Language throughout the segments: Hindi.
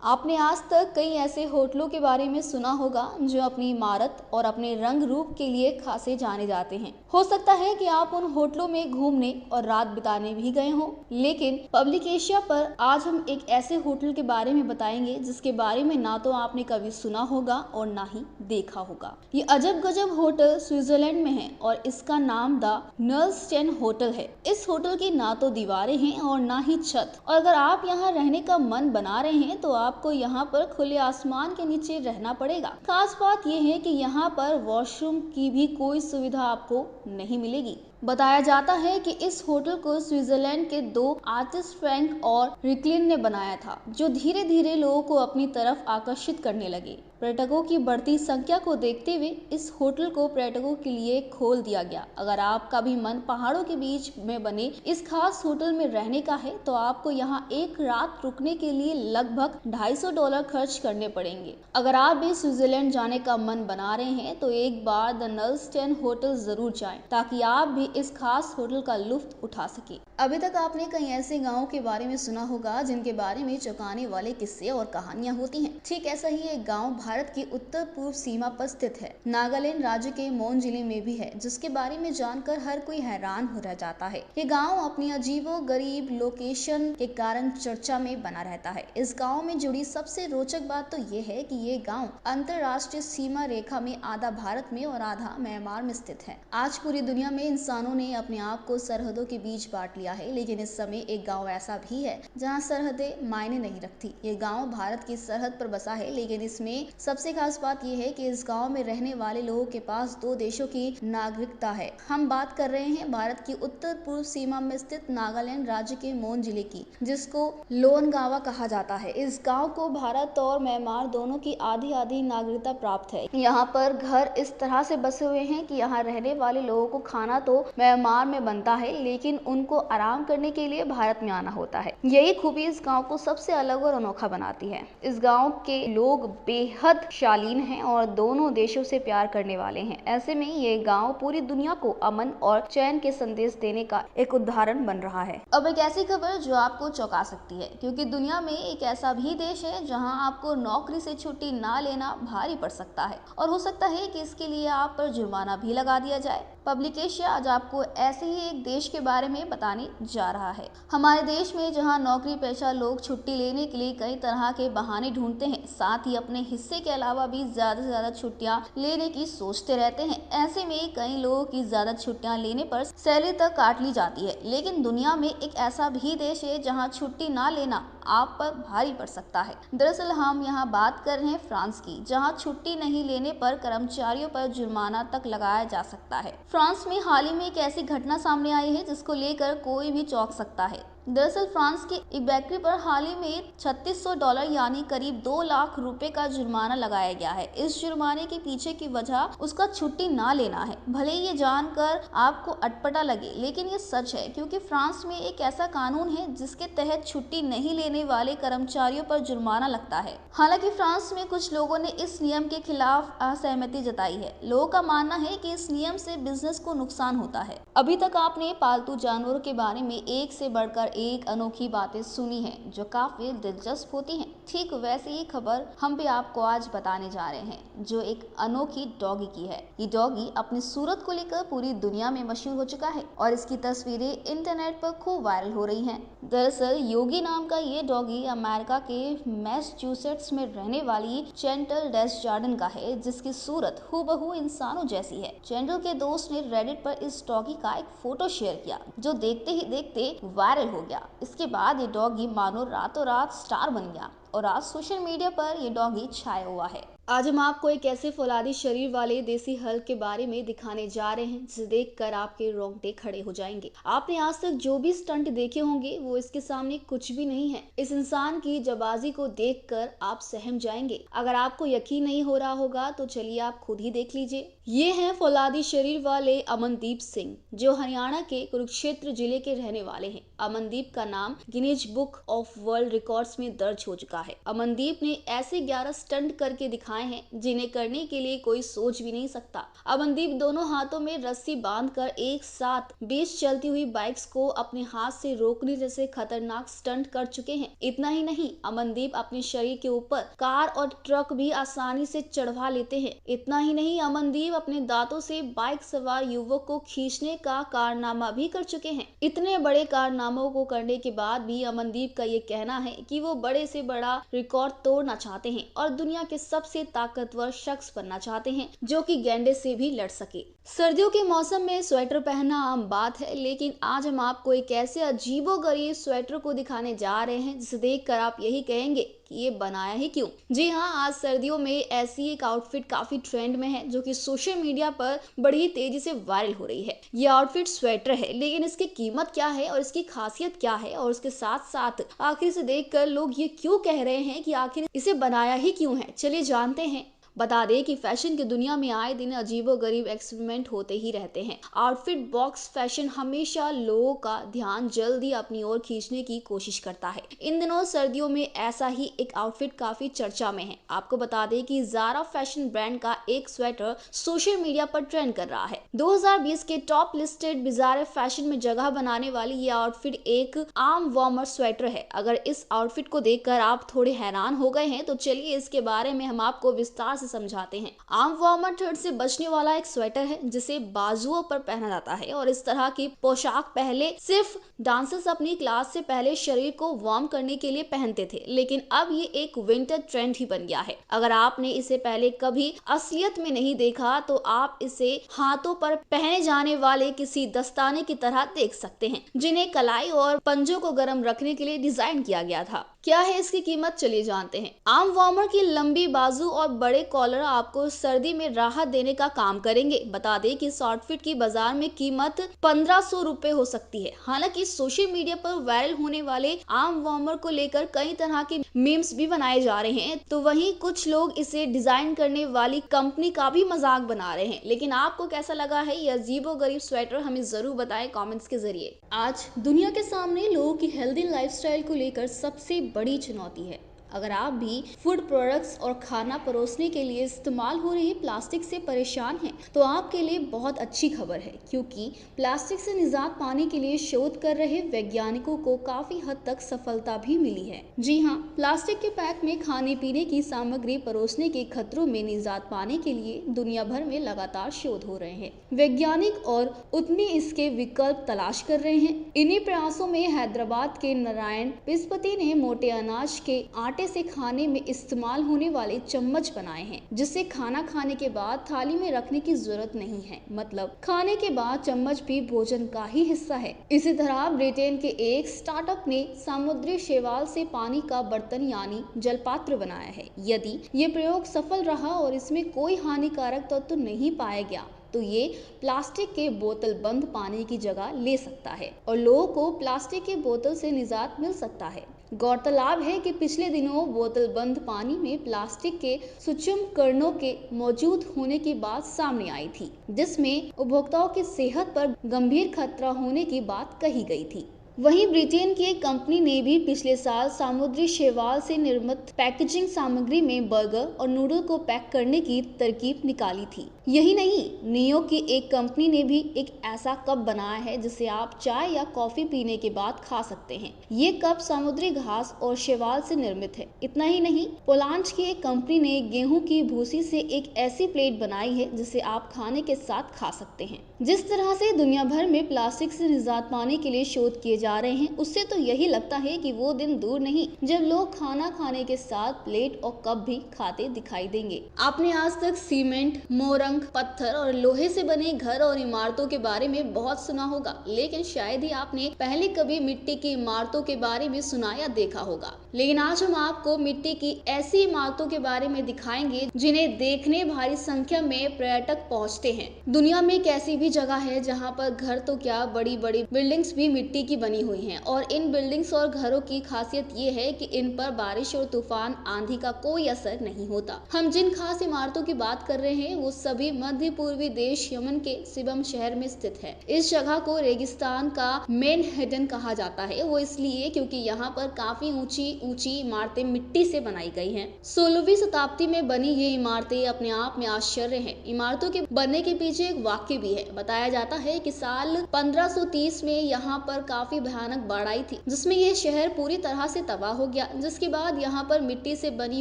आपने आज तक कई ऐसे होटलों के बारे में सुना होगा जो अपनी इमारत और अपने रंग रूप के लिए खासे जाने जाते हैं। हो सकता है कि आप उन होटलों में घूमने और रात बिताने भी गए हों, लेकिन पब्लिक एशिया पर आज हम एक ऐसे होटल के बारे में बताएंगे जिसके बारे में ना तो आपने कभी सुना होगा और ना ही देखा होगा। ये अजब गजब होटल स्विट्जरलैंड में है और इसका नाम द नर्लस्टेन होटल है। इस होटल की ना तो दीवारें हैं और ना ही छत, और अगर आप यहाँ रहने का मन बना रहे हैं तो आपको यहाँ पर खुले आसमान के नीचे रहना पड़ेगा। खास बात यह है कि यहाँ पर वॉशरूम की भी कोई सुविधा आपको नहीं मिलेगी। बताया जाता है कि इस होटल को स्विट्जरलैंड के दो आर्टिस्ट फ्रैंक और रिकलिन ने बनाया था, जो धीरे धीरे लोगों को अपनी तरफ आकर्षित करने लगे। पर्यटकों की बढ़ती संख्या को देखते हुए इस होटल को पर्यटकों के लिए खोल दिया गया। अगर आपका भी मन पहाड़ों के बीच में बने इस खास होटल में रहने का है तो आपको यहाँ एक रात रुकने के लिए लगभग $250 खर्च करने पड़ेंगे। अगर आप भी स्विट्जरलैंड जाने का मन बना रहे हैं तो एक बार द नर्लस्टेन होटल जरूर जाएं, ताकि आप भी इस खास होटल का लुत्फ उठा सके। अभी तक आपने कई ऐसे गाँव के बारे में सुना होगा जिनके बारे में चौंकाने वाले किस्से और कहानियां होती हैं। ठीक ऐसा ही एक गाँव भारत की उत्तर पूर्व सीमा पर स्थित है। नागालैंड राज्य के मोन जिले में भी है, जिसके बारे में जानकर हर कोई हैरान हो रह जाता है। ये गाँव अपनी अजीबो गरीब लोकेशन के कारण चर्चा में बना रहता है। इस गाँव में जुड़ी सबसे रोचक बात तो ये है कि ये गाँव अंतरराष्ट्रीय सीमा रेखा में आधा भारत में और आधा म्यांमार में स्थित है। आज पूरी दुनिया में इंसानों ने अपने आप को सरहदों के बीच बांट लिया है, लेकिन इस समय एक गाँव ऐसा भी है जहाँ सरहदें मायने नहीं रखती। ये गाँव भारत की सरहद पर बसा है, लेकिन इसमें सबसे खास बात यह है कि इस गांव में रहने वाले लोगों के पास दो देशों की नागरिकता है। हम बात कर रहे हैं भारत की उत्तर पूर्व सीमा में स्थित नागालैंड राज्य के मोन जिले की, जिसको लोनगावा कहा जाता है। इस गांव को भारत और म्यांमार दोनों की आधी आधी नागरिकता प्राप्त है। यहाँ पर घर इस तरह से बसे हुए हैं कि यहाँ रहने वाले लोगों को खाना तो म्यांमार में बनता है, लेकिन उनको आराम करने के लिए भारत में आना होता है। यही खूबी इस गाँव को सबसे अलग और अनोखा बनाती है। इस गाँव के लोग बेहद शालीन हैं और दोनों देशों से प्यार करने वाले हैं। ऐसे में ये गांव पूरी दुनिया को अमन और चैन के संदेश देने का एक उदाहरण बन रहा है। अब एक ऐसी खबर जो आपको चौंका सकती है, क्योंकि दुनिया में एक ऐसा भी देश है जहां आपको नौकरी से छुट्टी ना लेना भारी पड़ सकता है, और हो सकता है कि इसके लिए आप पर जुर्माना भी लगा दिया जाए। पब्लिक एशिया आज आपको ऐसे ही एक देश के बारे में बताने जा रहा है। हमारे देश में जहां नौकरी पेशा लोग छुट्टी लेने के लिए कई तरह के बहाने ढूंढते हैं, साथ ही अपने हिस्से के अलावा भी ज्यादा से ज्यादा छुट्टियां लेने की सोचते रहते हैं। ऐसे में कई लोगों की ज्यादा छुट्टियां लेने पर सैलरी तक काट ली जाती है। लेकिन दुनिया में एक ऐसा भी देश है जहां छुट्टी ना लेना आप पर भारी पड़ सकता है। दरअसल हम यहाँ बात कर रहे हैं फ्रांस की, जहाँ छुट्टी नहीं लेने पर कर्मचारियों पर जुर्माना तक लगाया जा सकता है। फ्रांस में हाल ही में एक ऐसी घटना सामने आई है जिसको लेकर कोई भी चौंक सकता है। दरअसल फ्रांस के एक बेकरी पर हाल ही में $3600 यानी करीब 2 लाख रुपए का जुर्माना लगाया गया है। इस जुर्माने के पीछे की वजह उसका छुट्टी ना लेना है। भले ही ये जानकर आपको अटपटा लगे, लेकिन ये सच है, क्योंकि फ्रांस में एक ऐसा कानून है जिसके तहत छुट्टी नहीं लेने वाले कर्मचारियों पर जुर्माना लगता है। हालांकि फ्रांस में कुछ लोगों ने इस नियम के खिलाफ असहमति जताई है। लोगों का मानना है कि इस नियम से बिजनेस को नुकसान होता है। अभी तक आपने पालतू जानवरों के बारे में एक से बढ़कर एक अनोखी बातें सुनी हैं जो काफी दिलचस्प होती हैं। ठीक वैसे ही खबर हम भी आपको आज बताने जा रहे हैं, जो एक अनोखी डॉगी की है। ये डॉगी अपनी सूरत को लेकर पूरी दुनिया में मशहूर हो चुका है और इसकी तस्वीरें इंटरनेट पर खूब वायरल हो रही हैं। दरअसल योगी नाम का ये डॉगी अमेरिका के मैसाचुसेट्स में रहने वाली चैंटल डेसजर्डन का है, जिसकी सूरत हूबहू इंसानों जैसी है। चैंटल के दोस्त ने रेडिट पर इस डॉगी का एक फोटो शेयर किया, जो देखते ही देखते वायरल हो गया। इसके बाद ये डॉगी मानो रातों रात स्टार बन गया और आज सोशल मीडिया पर ये डॉगी छाया हुआ है। आज हम आपको एक ऐसे फौलादी शरीर वाले देसी हल्क के बारे में दिखाने जा रहे हैं जिसे देखकर आपके रोंगटे खड़े हो जाएंगे। आपने आज तक जो भी स्टंट देखे होंगे वो इसके सामने कुछ भी नहीं है। इस इंसान की जाबाजी को देखकर आप सहम जाएंगे। अगर आपको यकीन नहीं हो रहा होगा तो चलिए आप खुद ही देख लीजिए। ये हैं फौलादी शरीर वाले अमनदीप सिंह, जो हरियाणा के कुरुक्षेत्र जिले के रहने वाले हैं। अमनदीप का नाम Guinness book of world records में दर्ज हो चुका है। अमनदीप ने ऐसे 11 स्टंट करके दिखाए बनाए हैं जिन्हें करने के लिए कोई सोच भी नहीं सकता। अमनदीप दोनों हाथों में रस्सी बांधकर एक साथ 20 चलती हुई बाइक्स को अपने हाथ से रोकने जैसे खतरनाक स्टंट कर चुके हैं। इतना ही नहीं, अमनदीप अपने शरीर के ऊपर कार और ट्रक भी आसानी से चढ़वा लेते हैं। इतना ही नहीं, अमनदीप अपने दांतों से बाइक सवार युवक को खींचने का कारनामा भी कर चुके हैं। इतने बड़े कारनामों को करने के बाद भी अमनदीप का ये कहना है कि वो बड़े से बड़ा रिकॉर्ड तोड़ना चाहते हैं और दुनिया के सबसे ताकतवर शख्स बनना चाहते हैं जो कि गैंडे से भी लड़ सके। सर्दियों के मौसम में स्वेटर पहनना आम बात है, लेकिन आज हम आपको एक ऐसे अजीबोगरीब स्वेटर को दिखाने जा रहे हैं जिसे देखकर आप यही कहेंगे कि ये बनाया ही क्यों। जी हाँ, आज सर्दियों में ऐसी एक आउटफिट काफी ट्रेंड में है जो कि सोशल मीडिया पर बड़ी तेजी से वायरल हो रही है। ये आउटफिट स्वेटर है, लेकिन इसकी कीमत क्या है और इसकी खासियत क्या है और उसके साथ साथ आखिर इसे देखकर लोग ये क्यों कह रहे हैं कि आखिर इसे बनाया ही क्यों है, चलिए जानते हैं। बता दें कि फैशन की दुनिया में आए दिन अजीबोगरीब एक्सपेरिमेंट होते ही रहते हैं। आउटफिट बॉक्स फैशन हमेशा लोगों का ध्यान जल्दी अपनी ओर खींचने की कोशिश करता है। इन दिनों सर्दियों में ऐसा ही एक आउटफिट काफी चर्चा में है। आपको बता दें कि ज़ारा फैशन ब्रांड का एक स्वेटर सोशल मीडिया पर ट्रेंड कर रहा है। 2020 के टॉप लिस्टेड बिजार फैशन में जगह बनाने वाली ये आउटफिट एक आर्म वार्मर स्वेटर है। अगर इस आउटफिट को देखकर आप थोड़े हैरान हो गए हैं तो चलिए इसके बारे में हम आपको विस्तार से समझाते हैं। आर्म वार्मर ठंड से बचने वाला एक स्वेटर है जिसे बाजुओं पर पहना जाता है और इस तरह की पोशाक पहले सिर्फ डांसर्स अपनी क्लास से पहले शरीर को वार्म करने के लिए पहनते थे, लेकिन अब ये एक विंटर ट्रेंड ही बन गया है। अगर आपने इसे पहले कभी असलियत में नहीं देखा तो आप इसे हाथों पर पहने जाने वाले किसी दस्ताने की तरह देख सकते हैं जिन्हें कलाई और पंजों को गर्म रखने के लिए डिजाइन किया गया था। क्या है इसकी कीमत, चलिए जानते हैं। आर्म वार्मर की लंबी बाजू और बड़े कॉलर आपको सर्दी में राहत देने का काम करेंगे। बता दें कि इस आउटफिट की बाजार में कीमत 1500 रुपए हो सकती है। हालांकि सोशल मीडिया पर वायरल होने वाले आर्म वार्मर को लेकर कई तरह के मीम्स भी बनाए जा रहे हैं, तो वहीं कुछ लोग इसे डिजाइन करने वाली कंपनी का भी मजाक बना रहे हैं। लेकिन आपको कैसा लगा है ये अजीबोगरीब स्वेटर, हमें जरूर बताएं कमेंट्स के जरिए। आज दुनिया के सामने लोगों की हेल्दी लाइफस्टाइल को लेकर सबसे बड़ी चुनौती है। अगर आप भी फूड प्रोडक्ट्स और खाना परोसने के लिए इस्तेमाल हो रही प्लास्टिक से परेशान हैं, तो आपके लिए बहुत अच्छी खबर है, क्योंकि प्लास्टिक से निजात पाने के लिए शोध कर रहे वैज्ञानिकों को काफी हद तक सफलता भी मिली है। जी हाँ, प्लास्टिक के पैक में खाने पीने की सामग्री परोसने के खतरों में निजात पाने के लिए दुनिया भर में लगातार शोध हो रहे हैं। वैज्ञानिक और उद्यमी इसके विकल्प तलाश कर रहे हैं। इन्हीं प्रयासों में हैदराबाद के नारायण पिस्पति ने मोटे अनाज के आटे से खाने में इस्तेमाल होने वाले चम्मच बनाए हैं, जिससे खाना खाने के बाद थाली में रखने की जरूरत नहीं है। मतलब खाने के बाद चम्मच भी भोजन का ही हिस्सा है। इसी तरह ब्रिटेन के एक स्टार्टअप ने समुद्री शैवाल से पानी का बर्तन यानी जलपात्र बनाया है। यदि ये प्रयोग सफल रहा और इसमें कोई हानिकारक तत्व नहीं पाया गया तो ये प्लास्टिक के बोतल बंद पानी की जगह ले सकता है और लोगों को प्लास्टिक के बोतल से निजात मिल सकता है। गौरतलब है कि पिछले दिनों बोतल बंद पानी में प्लास्टिक के सूक्ष्म कणों के मौजूद होने की बात सामने आई थी, जिसमें उपभोक्ताओं की सेहत पर गंभीर खतरा होने की बात कही गई थी। वहीं ब्रिटेन की एक कंपनी ने भी पिछले साल समुद्री शैवाल से निर्मित पैकेजिंग सामग्री में बर्गर और नूडल को पैक करने की तरकीब निकाली थी। यही नहीं, नियो की एक कंपनी ने भी एक ऐसा कप बनाया है जिसे आप चाय या कॉफी पीने के बाद खा सकते हैं। ये कप समुद्री घास और शैवाल से निर्मित है। इतना ही नहीं, पोलैंड की एक कंपनी ने गेहूं की भूसी से एक ऐसी प्लेट बनाई है जिसे आप खाने के साथ खा सकते हैं। जिस तरह से दुनिया भर में प्लास्टिक से निजात पाने के लिए शोध किए जा रहे हैं, उससे तो यही लगता है कि वो दिन दूर नहीं जब लोग खाना खाने के साथ प्लेट और कप भी खाते दिखाई देंगे। आपने आज तक सीमेंट, मोरंग, पत्थर और लोहे से बने घर और इमारतों के बारे में बहुत सुना होगा, लेकिन शायद ही आपने पहले कभी मिट्टी की इमारतों के बारे में सुना या देखा होगा। लेकिन आज हम आपको मिट्टी की ऐसी इमारतों के बारे में दिखाएंगे जिन्हें देखने भारी संख्या में पर्यटक पहुँचते हैं। दुनिया में एक ऐसी भी जगह है जहाँ पर घर तो क्या, बड़ी बड़ी बिल्डिंग्स भी मिट्टी की बनी बनी हुई हैं और इन बिल्डिंग्स और घरों की खासियत ये है कि इन पर बारिश और तूफान आंधी का कोई असर नहीं होता। हम जिन खास इमारतों की बात कर रहे हैं वो सभी मध्य पूर्वी देश यमन के सिबम शहर में स्थित है। इस जगह को रेगिस्तान का मैनहट्टन कहा जाता है, वो इसलिए क्योंकि यहाँ पर काफी ऊंची ऊंची इमारतें मिट्टी से बनाई गई हैं। 16वीं शताब्दी में बनी ये इमारतें अपने आप में आश्चर्य है। इमारतों के बनने के पीछे एक वाक्य भी है। बताया जाता है कि साल 1530 में यहाँ पर काफी भयानक बाढ़ आई थी, जिसमें ये शहर पूरी तरह से तबाह हो गया, जिसके बाद यहाँ पर मिट्टी से बनी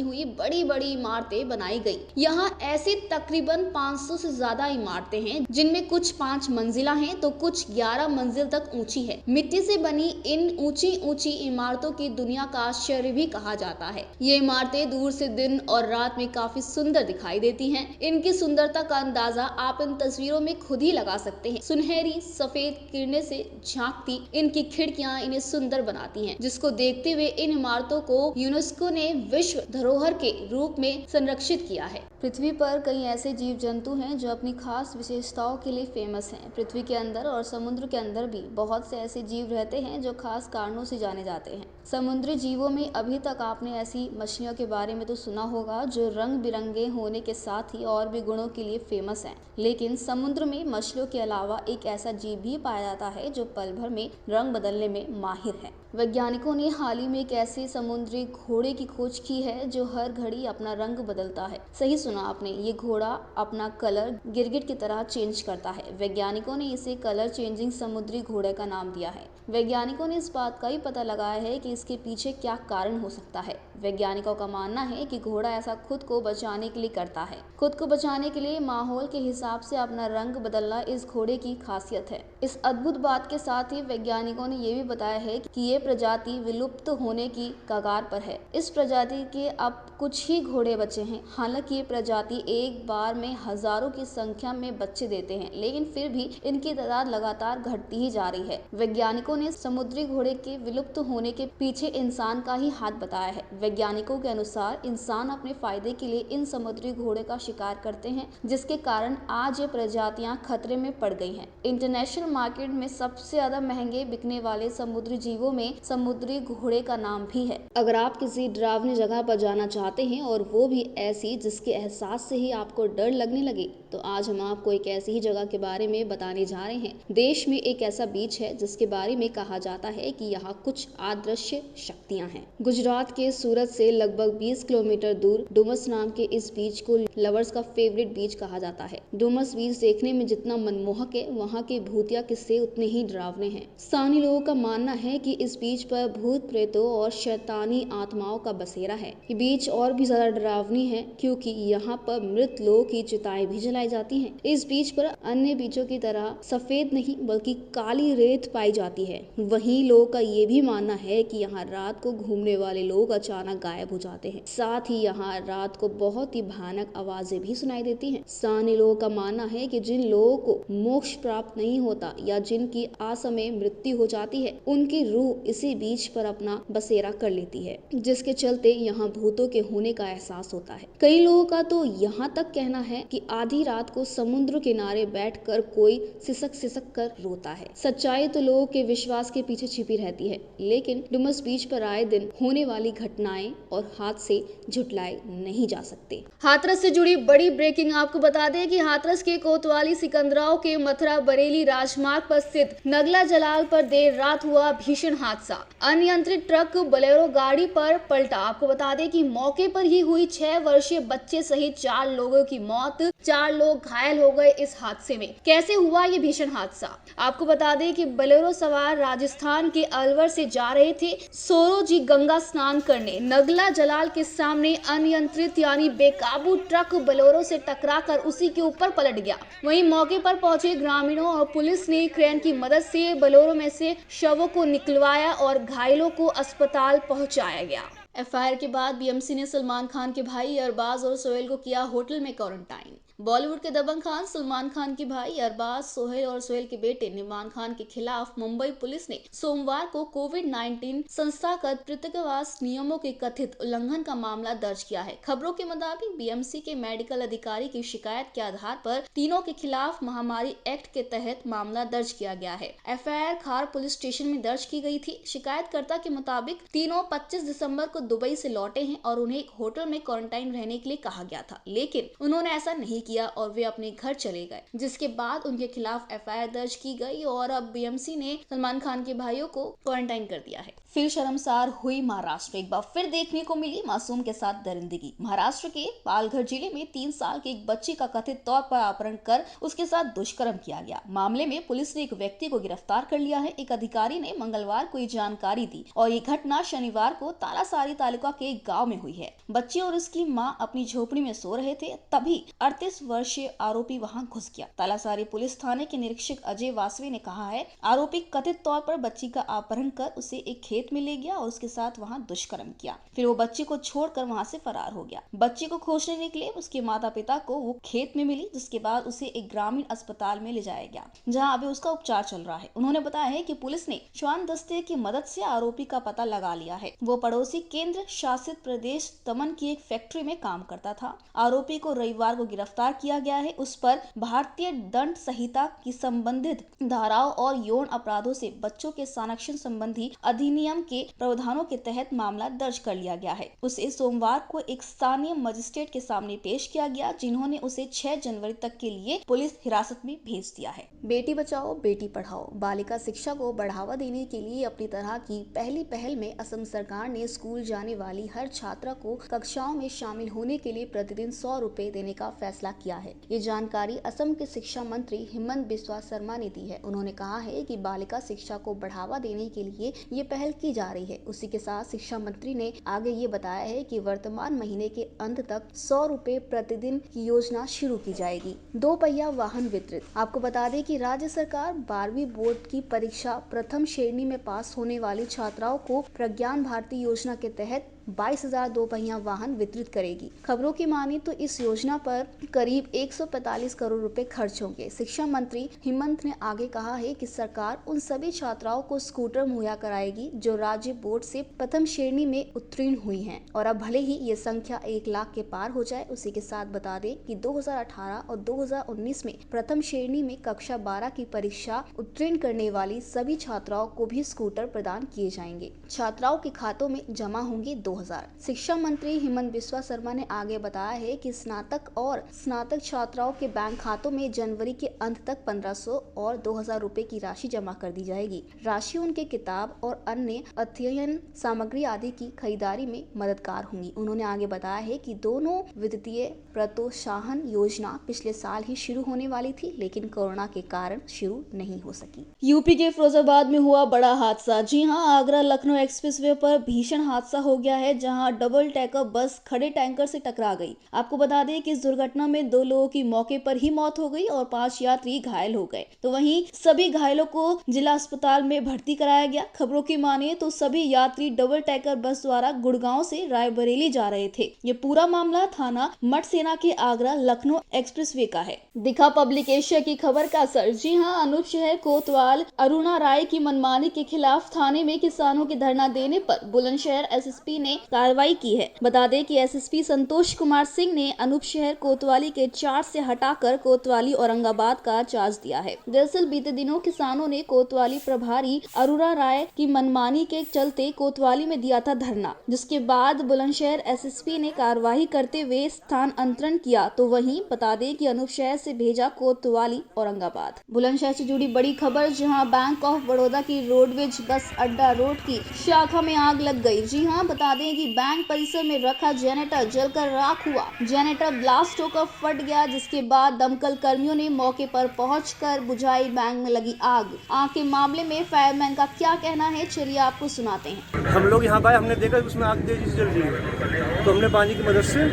हुई बड़ी बड़ी इमारतें बनाई गई। यहाँ ऐसी तकरीबन 500 से ज्यादा इमारतें हैं, जिनमें कुछ 5 मंजिला हैं तो कुछ 11 मंजिल तक ऊंची है। मिट्टी से बनी इन ऊंची ऊंची इमारतों की दुनिया का आश्चर्य भी कहा जाता है। ये इमारतें दूर से दिन और रात में काफी सुंदर दिखाई देती हैं। इनकी सुंदरता का अंदाजा आप इन तस्वीरों में खुद ही लगा सकते हैं। सुनहरी सफेद किरणें से झांकती इनकी खिड़कियां इन्हें सुंदर बनाती हैं, जिसको देखते हुए इन इमारतों को यूनेस्को ने विश्व धरोहर के रूप में संरक्षित किया है। पृथ्वी पर कई ऐसे जीव जंतु हैं जो अपनी खास विशेषताओं के लिए फेमस हैं। पृथ्वी के अंदर और समुद्र के अंदर भी बहुत से ऐसे जीव रहते हैं जो खास कारणों से जाने जाते हैं। समुद्री जीवों में अभी तक आपने ऐसी मछलियों के बारे में तो सुना होगा जो रंग बिरंगे होने के साथ ही और भी गुणों के लिए फेमस हैं। लेकिन समुद्र में मछलियों के अलावा एक ऐसा जीव भी पाया जाता है जो पल भर में रंग बदलने में माहिर है। वैज्ञानिकों ने हाल ही में एक ऐसे समुद्री घोड़े की खोज की है जो हर घड़ी अपना रंग बदलता है। सही सुना आपने, ये घोड़ा अपना कलर गिरगिट की तरह चेंज करता है। वैज्ञानिकों ने इसे कलर चेंजिंग समुद्री घोड़े का नाम दिया है। वैज्ञानिकों ने इस बात का भी पता लगाया है कि इसके पीछे क्या कारण हो सकता है। वैज्ञानिकों का मानना है कि घोड़ा ऐसा खुद को बचाने के लिए करता है। खुद को बचाने के लिए माहौल के हिसाब से अपना रंग बदलना इस घोड़े की खासियत है। इस अद्भुत बात के साथ ही वैज्ञानिकों ने ये भी बताया है कि ये प्रजाति विलुप्त होने की कगार पर है। इस प्रजाति के अब कुछ ही घोड़े बचे हैं। हालांकि ये प्रजाति एक बार में हजारों की संख्या में बच्चे देते हैं, लेकिन फिर भी इनकी तादाद लगातार घटती ही जा रही है। वैज्ञानिकों ने समुद्री घोड़े के विलुप्त होने के पीछे इंसान का ही हाथ बताया है। वैज्ञानिकों के अनुसार इंसान अपने फायदे के लिए इन समुद्री घोड़े का शिकार करते हैं, जिसके कारण आज ये प्रजातियां खतरे में पड़ गई हैं। इंटरनेशनल मार्केट में सबसे ज्यादा महंगे बिकने वाले समुद्री जीवों में समुद्री घोड़े का नाम भी है। अगर आप किसी डरावनी जगह पर जाना चाहते हैं और वो भी ऐसी जिसके एहसास से ही आपको डर लगने लगे, तो आज हम आपको एक ऐसी ही जगह के बारे में बताने जा रहे हैं। देश में एक ऐसा बीच है जिसके बारे में कहा जाता है कि यहाँ कुछ अदृश्य शक्तियाँ हैं। गुजरात के सूरत से लगभग 20 किलोमीटर दूर डुमस नाम के इस बीच को लवर्स का फेवरेट बीच कहा जाता है। डुमस बीच देखने में जितना मनमोहक है, वहाँ के भूतिया किस्से उतने ही डरावने हैं। स्थानीय लोगों का मानना है कि इस बीच पर भूत प्रेतों और शैतानी आत्माओं का बसेरा है। ये बीच और भी ज्यादा डरावनी है क्योंकि यहाँ पर मृत लोगों की चिताएं भी जलाई जाती हैं। इस बीच पर अन्य बीचों की तरह सफेद नहीं बल्कि काली रेत पाई जाती है। वहीं लोगों का ये भी मानना है कि यहाँ रात को घूमने वाले लोग अचानक गायब हो जाते हैं। साथ ही यहाँ रात को बहुत ही भयानक आवाजें भी सुनाई देती हैं। स्थानीय लोगों का मानना है कि जिन लोगों को मोक्ष प्राप्त नहीं होता या जिनकी असमय मृत्यु हो जाती है, उनकी रूह इसी बीच पर अपना बसेरा कर लेती है, जिसके चलते यहाँ भूतों के होने का एहसास होता है। कई लोगों का तो यहाँ तक कहना है कि आधी रात को समुद्र किनारे बैठकर कोई सिसक सिसक कर रोता है। सच्चाई तो लोगों के विश्वास के पीछे छिपी रहती है, लेकिन डुमस बीच पर आए दिन होने वाली घटनाएं और हादसे झुटलाए नहीं जा सकते। हाथरस से जुड़ी बड़ी ब्रेकिंग आपको बता दें कि हाथरस के कोतवाली सिकंदराव के मथुरा बरेली राजमार्ग पर स्थित नगला जलाल पर देर रात हुआ भीषण हादसा। अनियंत्रित ट्रक बोलेरो गाड़ी पर पलटा। आपको बता दें कि मौके पर ही हुई 6 वर्षीय बच्चे सहित 4 लोगों की मौत, 4 लोग घायल हो गए इस हादसे में। कैसे हुआ ये भीषण हादसा? आपको बता दें कि बोलेरो सवार राजस्थान के अलवर से जा रहे थे सोरोजी गंगा स्नान करने। नगला जलाल के सामने अनियंत्रित यानी बेकाबू ट्रक बोलेरो से टकराकर उसी के ऊपर पलट गया। वहीं मौके पर पहुंचे ग्रामीणों और पुलिस ने क्रेन की मदद से बोलेरो में से शवों को निकलवाया और घायलों को अस्पताल पहुंचाया गया। एफआईआर के बाद बीएमसी ने सलमान खान के भाई अरबाज और सोहेल को किया होटल में क्वारंटाइन। बॉलीवुड के दबंग खान सलमान खान के भाई अरबाज, सोहेल और सोहेल के बेटे निमान खान के खिलाफ मुंबई पुलिस ने सोमवार को कोविड-19 संस्थागत पृथकवास नियमों के कथित उल्लंघन का मामला दर्ज किया है। खबरों के मुताबिक बीएमसी के मेडिकल अधिकारी की शिकायत के आधार पर तीनों के खिलाफ महामारी एक्ट के तहत मामला दर्ज किया गया है। एफआईआर खार पुलिस स्टेशन में दर्ज की गई थी। शिकायतकर्ता के मुताबिक तीनों 25 दिसंबर को दुबई से लौटे हैं और उन्हें एक होटल में क्वारंटाइन रहने के लिए कहा गया था, लेकिन उन्होंने ऐसा नहीं किया और वे अपने घर चले गए, जिसके बाद उनके खिलाफ एफआईआर दर्ज की गई और अब बीएमसी ने सलमान खान के भाइयों को क्वारंटाइन कर दिया है। फिर शर्मसार हुई महाराष्ट्र। एक बार फिर देखने को मिली मासूम के साथ दरिंदगी। महाराष्ट्र के पालघर जिले में 3 साल के एक बच्ची का कथित तौर पर अपहरण कर उसके साथ दुष्कर्म किया गया। मामले में पुलिस ने एक व्यक्ति को गिरफ्तार कर लिया है। एक अधिकारी ने मंगलवार को ये जानकारी दी और ये घटना शनिवार को तालासारी तालुका के एक गाँव में हुई है। बच्ची और उसकी माँ अपनी झोपड़ी में सो रहे थे, तभी 38 वर्षीय आरोपी वहां घुस गया। तालासारी पुलिस थाने के निरीक्षक अजय वासवे ने कहा है, आरोपी कथित तौर पर बच्ची का अपहरण कर उसे एक खेत में ले गया और उसके साथ वहां दुष्कर्म किया। फिर वो बच्ची को छोड़कर वहां से फरार हो गया। बच्ची को खोजने निकले उसके माता पिता को वो खेत में मिली, जिसके बाद उसे एक ग्रामीण अस्पताल में ले जाया गया, जहाँ अभी उसका उपचार चल रहा है। उन्होंने बताया है कि पुलिस ने श्वान दस्ते की मदद से आरोपी का पता लगा लिया है। वो पड़ोसी केंद्र शासित प्रदेश दमन की एक फैक्ट्री में काम करता था। आरोपी को रविवार को गिरफ्तार किया गया है। उस पर भारतीय दंड संहिता की संबंधित धाराओं और यौन अपराधों से बच्चों के संरक्षण संबंधी अधिनियम के प्रावधानों के तहत मामला दर्ज कर लिया गया है। उसे सोमवार को एक स्थानीय मजिस्ट्रेट के सामने पेश किया गया, जिन्होंने उसे 6 जनवरी तक के लिए पुलिस हिरासत में भेज दिया है। बेटी बचाओ बेटी पढ़ाओ बालिका शिक्षा को बढ़ावा देने के लिए अपनी तरह की पहली पहल में असम सरकार ने स्कूल जाने वाली हर छात्रा को कक्षाओं में शामिल होने के लिए प्रतिदिन 100 रुपए देने का फैसला किया है। ये जानकारी असम के शिक्षा मंत्री हिमंत बिस्वा शर्मा ने दी है। उन्होंने कहा है कि बालिका शिक्षा को बढ़ावा देने के लिए ये पहल की जा रही है। उसी के साथ शिक्षा मंत्री ने आगे ये बताया है कि वर्तमान महीने के अंत तक 100 रुपए प्रतिदिन की योजना शुरू की जाएगी। 2 पहिया वाहन वितरित। आपको बता दें कि राज्य सरकार 12वीं बोर्ड की परीक्षा प्रथम श्रेणी में पास होने वाली छात्राओं को प्रज्ञान भारती योजना के तहत 22,000 2 पहिया वाहन वितरित करेगी। खबरों की माने तो इस योजना पर करीब 145 करोड़ रुपए खर्च होंगे। शिक्षा मंत्री हिमंत ने आगे कहा है कि सरकार उन सभी छात्राओं को स्कूटर मुहैया कराएगी जो राज्य बोर्ड से प्रथम श्रेणी में उत्तीर्ण हुई हैं, और अब भले ही ये संख्या 1 लाख के पार हो जाए। उसी के साथ बता दें कि 2018 और 2019 में प्रथम श्रेणी में कक्षा 12 की परीक्षा उत्तीर्ण करने वाली सभी छात्राओं को भी स्कूटर प्रदान किए जाएंगे। छात्राओं के खातों में जमा होंगे 2000। शिक्षा मंत्री हिमंत बिस्वा शर्मा ने आगे बताया है कि स्नातक और स्नातक छात्राओं के बैंक खातों में जनवरी के अंत तक 1500 और 2000 रुपए की राशि जमा कर दी जाएगी। राशि उनके किताब और अन्य अध्ययन सामग्री आदि की खरीदारी में मददगार होंगी। उन्होंने आगे बताया है कि दोनों वित्तीय प्रोत्साहन योजना पिछले साल ही शुरू होने वाली थी, लेकिन कोरोना के कारण शुरू नहीं हो सकी। यूपी के फिरोजाबाद में हुआ बड़ा हादसा। जी हां, आगरा लखनऊ एक्सप्रेसवे पर भीषण हादसा हो गया है, जहां डबल टैकर बस खड़े टैंकर से टकरा गई। आपको बता दें कि इस दुर्घटना में 2 लोगों की मौके पर ही मौत हो गई और 5 यात्री घायल हो गए। तो वहीं सभी घायलों को जिला अस्पताल में भर्ती कराया गया। खबरों की माने तो सभी यात्री डबल टैकर बस द्वारा गुड़गांव से रायबरेली जा रहे थे। ये पूरा मामला थाना मठसेना के आगरा लखनऊ एक्सप्रेसवे का है। दिखा पब्लिक एशिया की खबर का असर। जी हां, अनूप शहर कोतवाल अरुणा राय की मनमानी के खिलाफ थाने में किसानों के धरना देने पर बुलंदशहर एसएसपी ने कार्रवाई की है। बता दें कि एसएसपी संतोष कुमार सिंह ने अनूप शहर कोतवाली के चार्ज से हटाकर कोतवाली औरंगाबाद का चार्ज दिया है। दरअसल बीते दिनों किसानों ने कोतवाली प्रभारी अरुणा राय की मनमानी के चलते कोतवाली में दिया था धरना, जिसके बाद बुलंदशहर एसएसपी ने कार्रवाई करते हुए स्थानांतरण किया। तो वहीं बता दें कि अनूप शहर से भेजा कोतवाली औरंगाबाद। बुलंदशहर से जुड़ी बड़ी खबर, जहां बैंक ऑफ बड़ौदा की रोडवेज बस अड्डा रोड की शाखा में आग लग गई। जी हां, बता दें कि बैंक परिसर में रखा जनरेटर जलकर राख हुआ। जनरेटर ब्लास्ट होकर फट गया, जिसके बाद दमकल कर्मियों ने मौके पर पहुंचकर बुझाई बैंक में लगी आग। आग के मामले में फायरमैन का क्या कहना है, चलिए आपको सुनाते हैं। हम लोग यहाँ आए, हमने देखा उसमें आग तेजी से जल रही है, तो हमने पानी की मदद से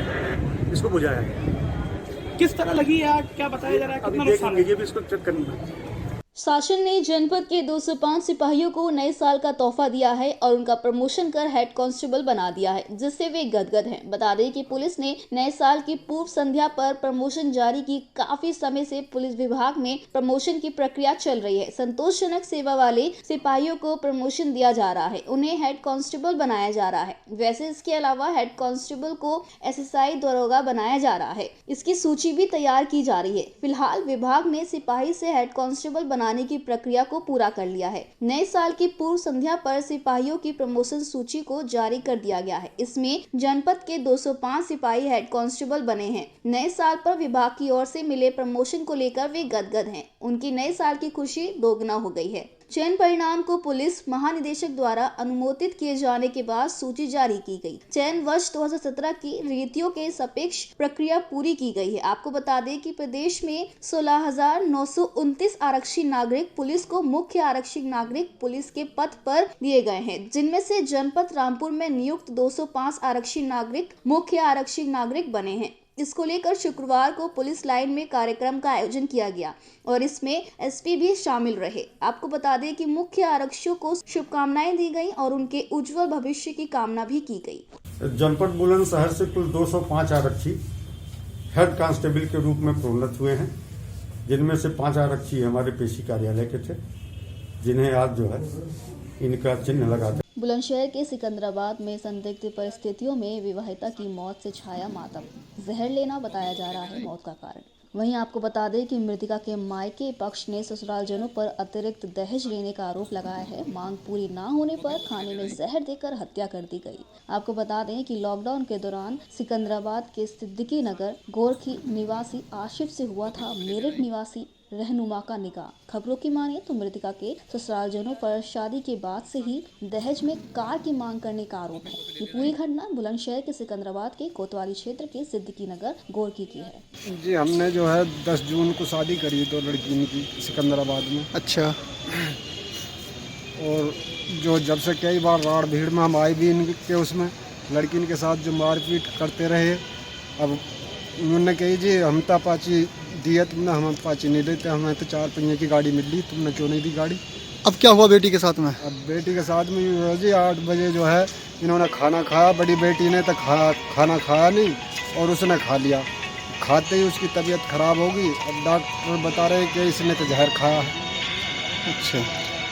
इसको बुझाया। किस तरह लगी आग, क्या बताया जा रहा है, अभी कितना नुकसान देखेंगे, ये भी इसको चेक करना है। शासन ने जनपद के 205 सिपाहियों को नए साल का तोहफा दिया है और उनका प्रमोशन कर हेड कांस्टेबल बना दिया है, जिससे वे गदगद हैं। बता दें कि पुलिस ने नए साल की पूर्व संध्या पर प्रमोशन जारी की। काफी समय से पुलिस विभाग में प्रमोशन की प्रक्रिया चल रही है। संतोषजनक सेवा वाले सिपाहियों को प्रमोशन दिया जा रहा है, उन्हें हेड कांस्टेबल बनाया जा रहा है। वैसे इसके अलावा हेड कांस्टेबल को एसएसआई दरोगा बनाया जा रहा है। इसकी सूची भी तैयार की जा रही है। फिलहाल विभाग ने सिपाही से हेड कांस्टेबल बनाने की प्रक्रिया को पूरा कर लिया है। नए साल की पूर्व संध्या पर सिपाहियों की प्रमोशन सूची को जारी कर दिया गया है। इसमें जनपद के 205 सिपाही हेड कांस्टेबल बने हैं। नए साल पर विभाग की ओर से मिले प्रमोशन को लेकर वे गदगद हैं। उनकी नए साल की खुशी दोगुना हो गई है। चयन परिणाम को पुलिस महानिदेशक द्वारा अनुमोदित किए जाने के बाद सूची जारी की गई। चयन वर्ष 2017 की रीतियों के सापेक्ष प्रक्रिया पूरी की गई है। आपको बता दें कि प्रदेश में 16,929 आरक्षी नागरिक पुलिस को मुख्य आरक्षी नागरिक पुलिस के पद पर दिए गए हैं, जिनमें से जनपद रामपुर में नियुक्त 205 आरक्षी नागरिक मुख्य आरक्षी नागरिक बने हैं। इसको लेकर शुक्रवार को पुलिस लाइन में कार्यक्रम का आयोजन किया गया और इसमें एसपी भी शामिल रहे। आपको बता दें कि मुख्य आरक्षियों को शुभकामनाएं दी गई और उनके उज्जवल भविष्य की कामना भी की गई। जनपद बुलंदशहर से कुल 205 आरक्षी हेड कांस्टेबल के रूप में प्रोन्नत हुए हैं, जिनमें से 5 आरक्षी हमारे पेशी कार्यालय के थे, जिन्हें आज जो है इनका चिन्ह लगा दिया। बुलंदशहर के सिकंदराबाद में संदिग्ध परिस्थितियों में विवाहिता की मौत से छाया मातम। जहर लेना बताया जा रहा है मौत का कारण। वहीं आपको बता दें कि मृतका के मायके पक्ष ने ससुरालजनों पर अतिरिक्त दहेज लेने का आरोप लगाया है। मांग पूरी ना होने पर खाने में जहर देकर हत्या कर दी गई। आपको बता दें कि लॉकडाउन के दौरान सिकंदराबाद के सिद्दीकी नगर गोरखी निवासी आशिफ से हुआ था मेरठ निवासी रहनुमा का निकाह। खबरों की माने तो मृतका के ससुरालजनों पर शादी के बाद से ही दहेज में कार की मांग करने का आरोप है। ये पूरी घटना बुलंदशहर के सिकंदराबाद के कोतवाली क्षेत्र के सिद्दीकी नगर गोरखी की है। जी, हमने जो है 10 जून को शादी करी तो लड़की की सिकंदराबाद में। अच्छा। और जो जब से कई बार राड़ भीड़ में हम आए भी इनके उसमें लड़की के साथ जो मारपीट करते रहे। अब उन्होंने कही जी हम तो अपाची दिया तुमने, हम अपाची नहीं देते, हमें तो 4 पहिए की गाड़ी मिल ली, तुमने क्यों नहीं दी गाड़ी। अब क्या हुआ बेटी के साथ में? अब बेटी के साथ में हुआ जी 8 बजे जो है इन्होंने खाना खाया। बड़ी बेटी ने तो खाना खाया नहीं और उसने खा लिया। खाते ही उसकी तबीयत खराब होगी। अब डॉक्टर बता रहे कि इसने तो जहर खाया है। अच्छा।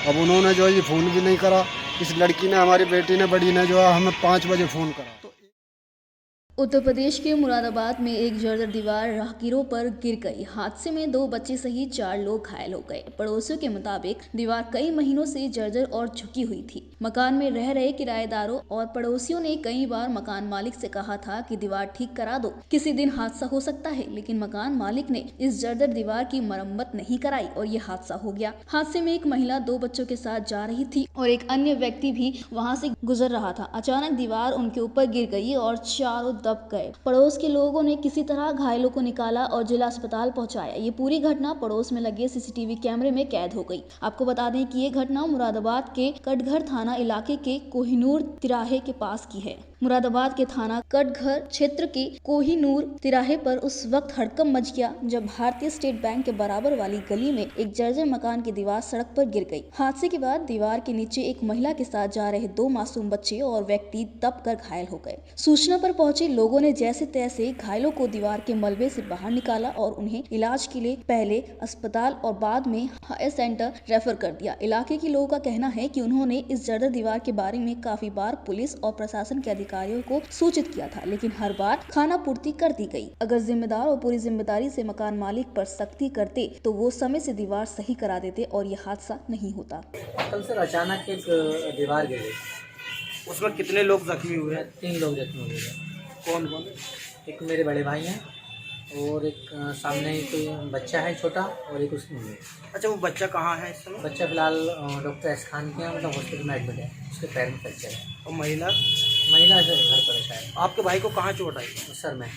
अब उन्होंने जो है ये फ़ोन भी नहीं करा। इस लड़की ने, हमारी बेटी ने, बड़ी ने जो है हमें 5 बजे फ़ोन करा। उत्तर प्रदेश के मुरादाबाद में एक जर्जर दीवार राहगीरों पर गिर गई। हादसे में 2 बच्चे सहित 4 लोग घायल हो गए। पड़ोसियों के मुताबिक दीवार कई महीनों से जर्जर और झुकी हुई थी। मकान में रह रहे किराएदारों और पड़ोसियों ने कई बार मकान मालिक से कहा था कि दीवार ठीक करा दो, किसी दिन हादसा हो सकता है, लेकिन मकान मालिक ने इस जर्जर दीवार की मरम्मत नहीं कराई और ये हादसा हो गया। हादसे में एक महिला 2 बच्चों के साथ जा रही थी और एक अन्य व्यक्ति भी वहाँ से गुजर रहा था। अचानक दीवार उनके ऊपर गिर गई और चारों दब गए। पड़ोस के लोगों ने किसी तरह घायलों को निकाला और जिला अस्पताल पहुंचाया। ये पूरी घटना पड़ोस में लगे सीसीटीवी कैमरे में कैद हो गई। आपको बता दें कि ये घटना मुरादाबाद के कटघर थाना इलाके के कोहिनूर तिराहे के पास की है। मुरादाबाद के थाना कटघर क्षेत्र के कोहिनूर तिराहे पर उस वक्त हड़कंप मच गया जब भारतीय स्टेट बैंक के बराबर वाली गली में एक जर्जर मकान की दीवार सड़क पर गिर गई। हादसे के बाद दीवार के नीचे एक महिला के साथ जा रहे 2 मासूम बच्चे और व्यक्ति दब कर घायल हो गए। सूचना पर पहुंचे लोगों ने जैसे तैसे घायलों को दीवार के मलबे से बाहर निकाला और उन्हें इलाज के लिए पहले अस्पताल और बाद में हायर सेंटर रेफर कर दिया। इलाके के लोगों का कहना है कि उन्होंने इस जर्जर दीवार के बारे में काफी बार पुलिस और प्रशासन के अधिकारियों को सूचित किया था, लेकिन हर बार खाना पूर्ति कर दी गई। अगर जिम्मेदार और पूरी जिम्मेदारी से मकान मालिक पर सख्ती करते तो वो समय से दीवार सही करा देते और ये हादसा नहीं होता। कल सर अचानक एक दीवार गिर गई। उसमें कितने लोग जख्मी हुए हैं? 3 लोग जख्मी हुए हैं। कौन कौन? एक मेरे बड़े भाई हैं और एक सामने कोई बच्चा है छोटा और एक उसकी मम्मी है। अच्छा, वो बच्चा कहाँ है इस समय? बच्चा फिलहाल डॉक्टर एस खान के मतलब हॉस्पिटल में एडमिट है, उसके पैर में फ्रैक्चर है। और महिला? महिला जो घर पर है शायद। आपके भाई को कहाँ चोट आई? सर में।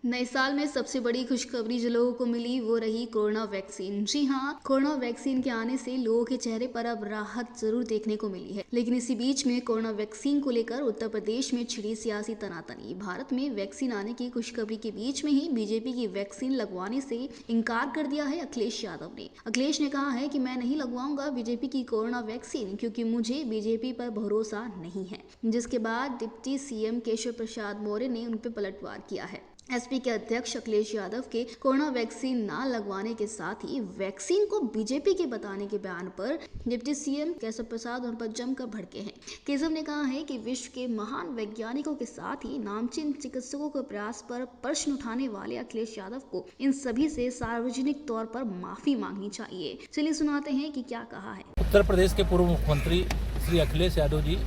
नए साल में सबसे बड़ी खुशखबरी जो लोगों को मिली वो रही कोरोना वैक्सीन। जी हाँ, कोरोना वैक्सीन के आने से लोगों के चेहरे पर अब राहत जरूर देखने को मिली है। लेकिन इसी बीच में कोरोना वैक्सीन को लेकर उत्तर प्रदेश में छिड़ी सियासी तनातनी। भारत में वैक्सीन आने की खुशखबरी के बीच में ही बीजेपी की वैक्सीन लगवाने से इनकार कर दिया है अखिलेश यादव ने। अखिलेश ने कहा है कि मैं नहीं लगवाऊंगा बीजेपी की कोरोना वैक्सीन क्योंकि मुझे बीजेपी पर भरोसा नहीं है। जिसके बाद डिप्टी सीएम केशव प्रसाद मौर्य ने उन पर पलटवार किया है। एसपी के अध्यक्ष अखिलेश यादव के कोरोना वैक्सीन ना लगवाने के साथ ही वैक्सीन को बीजेपी के बताने के बयान पर डिप्टी सीएम केशव प्रसाद उन पर जमकर भड़के हैं। केशव ने कहा है कि विश्व के महान वैज्ञानिकों के साथ ही नामचीन चिकित्सकों के प्रयास पर प्रश्न उठाने वाले अखिलेश यादव को इन सभी से सार्वजनिक तौर पर माफी मांगनी चाहिए। चलिए सुनाते हैं कि क्या कहा है। उत्तर प्रदेश के पूर्व मुख्यमंत्री श्री अखिलेश यादव जी,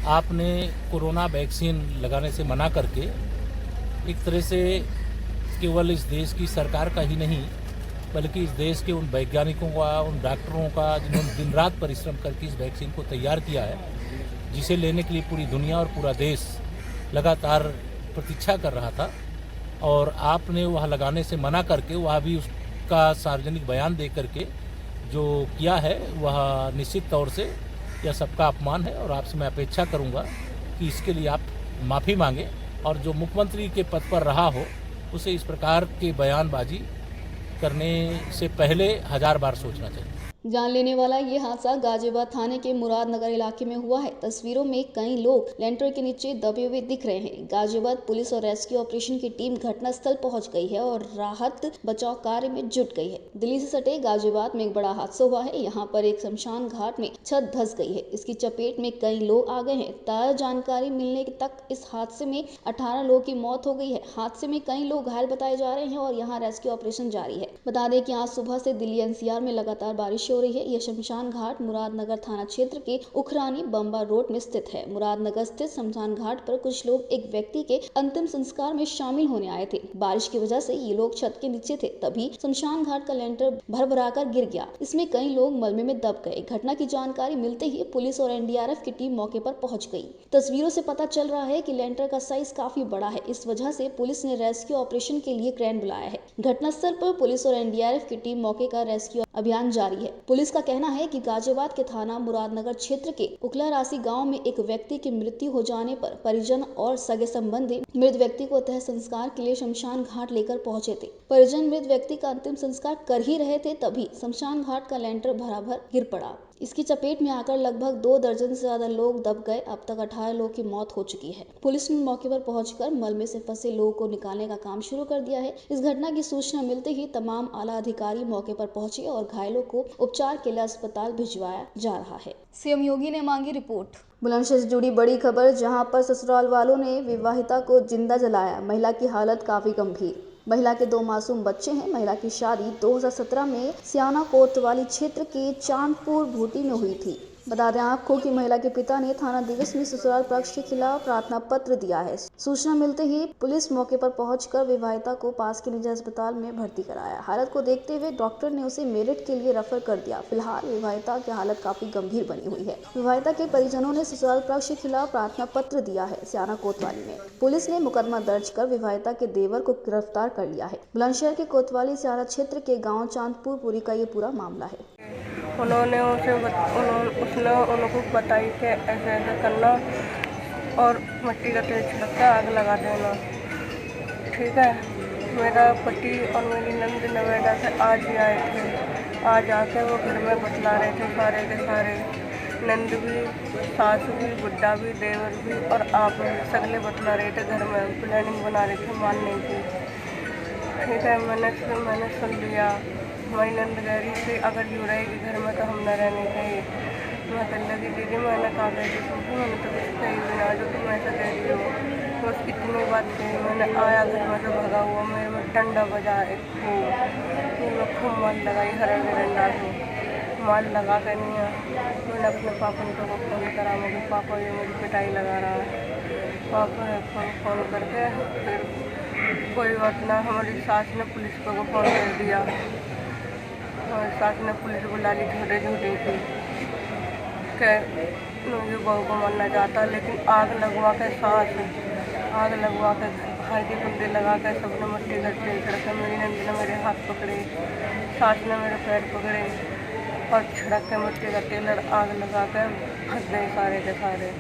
आपने कोरोना वैक्सीन लगाने से मना करके एक तरह से केवल इस देश की सरकार का ही नहीं बल्कि इस देश के उन वैज्ञानिकों का, उन डॉक्टरों का जिन्होंने दिन रात परिश्रम करके इस वैक्सीन को तैयार किया है, जिसे लेने के लिए पूरी दुनिया और पूरा देश लगातार प्रतीक्षा कर रहा था, और आपने वह लगाने से मना करके वह भी उसका सार्वजनिक बयान दे करके जो किया है वह निश्चित तौर से यह सबका अपमान है। और आपसे मैं अपेक्षा करूंगा कि इसके लिए आप माफ़ी मांगें और जो मुख्यमंत्री के पद पर रहा हो उसे इस प्रकार के बयानबाजी करने से पहले 1000 बार सोचना चाहिए। जान लेने वाला ये हादसा गाजियाबाद थाने के मुरादनगर इलाके में हुआ है। तस्वीरों में कई लोग लेंटर के नीचे दबे हुए दिख रहे हैं। गाजियाबाद पुलिस और रेस्क्यू ऑपरेशन की टीम घटनास्थल पहुंच गई है और राहत बचाव कार्य में जुट गई है। दिल्ली से सटे गाजियाबाद में एक बड़ा हादसा हुआ है। यहाँ पर एक शमशान घाट में छत धंस गई है। इसकी चपेट में कई लोग आ गए हैं। ताजा जानकारी मिलने तक इस हादसे में 18 लोगों की मौत हो गई है। हादसे में कई लोग घायल बताए जा रहे हैं और यहाँ रेस्क्यू ऑपरेशन जारी है। बता दें कि आज सुबह से दिल्ली एनसीआर में लगातार बारिश हो रही है। यह शमशान घाट मुरादनगर थाना क्षेत्र के उखरानी बम्बा रोड में स्थित है। मुरादनगर स्थित शमशान घाट पर कुछ लोग एक व्यक्ति के अंतिम संस्कार में शामिल होने आए थे। बारिश की वजह से ये लोग छत के नीचे थे, तभी शमशान घाट का लेंटर भर-भराकर गिर गया। इसमें कई लोग मलबे में दब गए। घटना की जानकारी मिलते ही पुलिस और एनडीआरएफ की टीम मौके पर पहुंच गई। तस्वीरों से पता चल रहा है कि लेंटर का साइज काफी बड़ा है। इस वजह से पुलिस ने रेस्क्यू ऑपरेशन के लिए क्रेन बुलाया है। घटनास्थल पर पुलिस और एनडीआरएफ की टीम मौके का रेस्क्यू अभियान जारी है। पुलिस का कहना है कि गाजियाबाद के थाना मुरादनगर क्षेत्र के उकला राशि गांव में एक व्यक्ति की मृत्यु हो जाने पर परिजन और सगे संबंधी मृत व्यक्ति को तह संस्कार के लिए शमशान घाट लेकर पहुंचे थे। परिजन मृत व्यक्ति का अंतिम संस्कार कर ही रहे थे, तभी शमशान घाट का लेंटर भराभर गिर पड़ा। इसकी चपेट में आकर लगभग 2 दर्जन से ज्यादा लोग दब गए। अब तक 18 लोगों की मौत हो चुकी है। पुलिस ने मौके पर पहुंचकर मलबे से फंसे लोगों को निकालने का काम शुरू कर दिया है। इस घटना की सूचना मिलते ही तमाम आला अधिकारी मौके पर पहुंचे और घायलों को उपचार के लिए अस्पताल भिजवाया जा रहा है। सीएम योगी ने मांगी रिपोर्ट। बुलंदशहर से जुड़ी बड़ी खबर, जहां पर ससुराल वालों ने विवाहिता को जिंदा जलाया। महिला की हालत काफी गंभीर। महिला के 2 मासूम बच्चे हैं। महिला की शादी 2017 में सियाना कोतवाली क्षेत्र के चांदपुर भूटी में हुई थी। बता दें आपको कि महिला के पिता ने थाना दिवस में ससुराल पक्ष के खिलाफ प्रार्थना पत्र दिया है। सूचना मिलते ही पुलिस मौके पर पहुंचकर विवाहिता को पास के निजी अस्पताल में भर्ती कराया। हालत को देखते हुए डॉक्टर ने उसे मेरठ के लिए रेफर कर दिया। फिलहाल विवाहिता की हालत काफी गंभीर बनी हुई है। विवाहिता के परिजनों ने ससुराल पक्ष के खिलाफ प्रार्थना पत्र दिया है। सियाना कोतवाली में पुलिस ने मुकदमा दर्ज कर विवाहिता के देवर को गिरफ्तार कर लिया है। बुलंदशहर के कोतवाली सियाना क्षेत्र के गाँव चांदपुर का ये पूरा मामला है। उन्होंने उसने उनको बताई कि ऐसे ऐसे करना और मिट्टी का तेल छिड़क के आग लगा देना। ठीक है, मेरा पति और मेरी नंद नवेदा से आज ही आए थे। आज आके वो घर में बतला रहे थे सारे के सारे, नंद भी, सास भी, बुड्ढा भी, देवर भी और आप भी, सगले बतला रहे थे। घर में प्लानिंग बना रहे थे मानने की। ठीक है, मैंने सुन लिया। हमारी नंद कह रही थी अगर यूँ रहेगी घर में तो हम न रहने चाहिए। मैं कहने लगी दीदी मैंने कहा गई थी तुमको, मैंने तो कुछ कही भी ना जो तुम ऐसा कह रही हो। तो बस इतनी बात कही। मैंने आया घर में तो भगा हुआ, मेरे में डंडा बजा एक खूब माल लगाई, हरा डंडा को माल लगा कर नहीं है। मैंने अपने पापा को फोन करा, मेरे पापा ये मेरी पिटाई लगा रहा है। पापा ने फोन करके फिर कोई बात ना, हमारी सास ने पुलिस को फ़ोन कर दिया। हमारी सास ने पुलिस बुला ली झूठे की कि मुझे बहू को मारना चाहता, लेकिन आग लगवा के घर हल्दी कुल्दी लगा कर सबने मट्टी का तेल छिड़का। मेरी नंदी ने मेरे हाथ पकड़े, सास ने मेरे पैर पकड़े और छिड़क के मट्टी का तेल और आग लगा कर फंस गए सारे के सारे।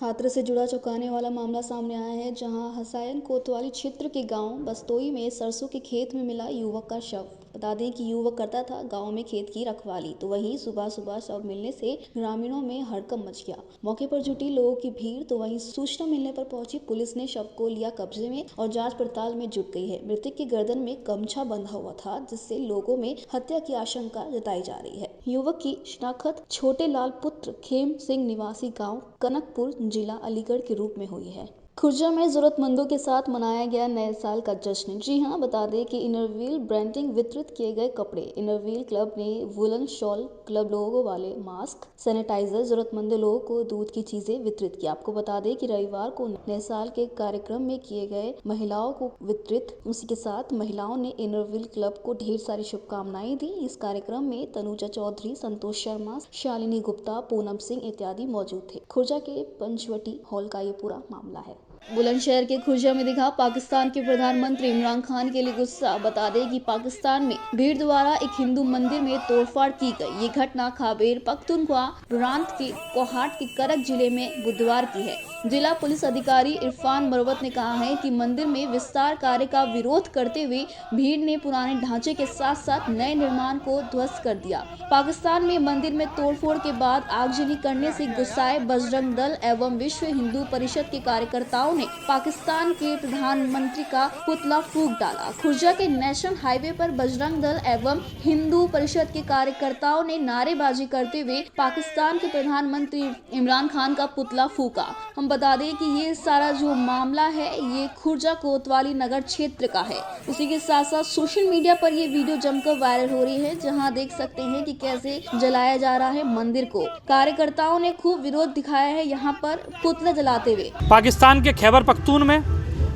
हाथरस से जुड़ा चौंकाने वाला मामला सामने आया है, जहां हसायन कोतवाली क्षेत्र के गांव बस्तोई में सरसों के खेत में मिला युवक का शव। बता दें कि युवक करता था गांव में खेत की रखवाली, तो वहीं सुबह सुबह शव मिलने से ग्रामीणों में हड़कंप मच गया। मौके पर जुटी लोगों की भीड़, तो वहीं सूचना मिलने पर पहुंची पुलिस ने शव को लिया कब्जे में और जांच पड़ताल में जुट गई है। मृतक की गर्दन में गमछा बंधा हुआ था, जिससे लोगों में हत्या की आशंका जताई जा रही है। युवक की शिनाख्त छोटे लाल पुत्र खेम सिंह निवासी गाँव कनकपुर जिला अलीगढ़ के रूप में हुई है। खुर्जा में जरूरतमंदों के साथ मनाया गया नए साल का जश्न। जी हां, बता दें कि इनरव्हील ब्रांडिंग वितरित किए गए कपड़े। इनरव्हील क्लब ने वुलन शॉल, क्लब लोगों वाले मास्क, सैनिटाइजर, जरूरतमंद लोगों को दूध की चीजें वितरित की। आपको बता दें कि रविवार को नए साल के कार्यक्रम में किए गए महिलाओं को वितरित, उसी के साथ महिलाओं ने इनरव्हील क्लब को ढेर सारी शुभकामनाएं दी। इस कार्यक्रम में तनुजा चौधरी, संतोष शर्मा, शालिनी गुप्ता, पूनम सिंह इत्यादि मौजूद थे। खुर्जा के पंचवटी हॉल का ये पूरा मामला है। बुलंदशहर के खुर्जा में दिखा पाकिस्तान के प्रधानमंत्री इमरान खान के लिए गुस्सा। बता दें कि पाकिस्तान में भीड़ द्वारा एक हिंदू मंदिर में तोड़फाड़ की गई। ये घटना खैबर पख्तूनख्वा प्रांत के कोहाट के करक जिले में बुधवार की है। जिला पुलिस अधिकारी इरफान मरवत ने कहा है कि मंदिर में विस्तार कार्य का विरोध करते हुए भीड़ ने पुराने ढांचे के साथ साथ नए निर्माण को ध्वस्त कर दिया। पाकिस्तान में मंदिर में तोड़फोड़ के बाद आगजनी करने से गुस्साए बजरंग दल एवं विश्व हिंदू परिषद के कार्यकर्ताओं ने पाकिस्तान के प्रधानमंत्री का पुतला फूंक डाला। खुर्जा के नेशनल हाईवे पर बजरंग दल एवं हिंदू परिषद के कार्यकर्ताओं ने नारेबाजी करते हुए पाकिस्तान के प्रधानमंत्री इमरान खान का पुतला फूंका। हम बता दें कि ये सारा जो मामला है ये खुर्जा कोतवाली नगर क्षेत्र का है। उसी के साथ साथ सोशल मीडिया पर ये वीडियो जमकर वायरल हो रही है, जहां देख सकते हैं कि कैसे जलाया जा रहा है मंदिर को। कार्यकर्ताओं ने खूब विरोध दिखाया है यहाँ पर पुतले जलाते हुए। पाकिस्तान के खैबर पख्तून में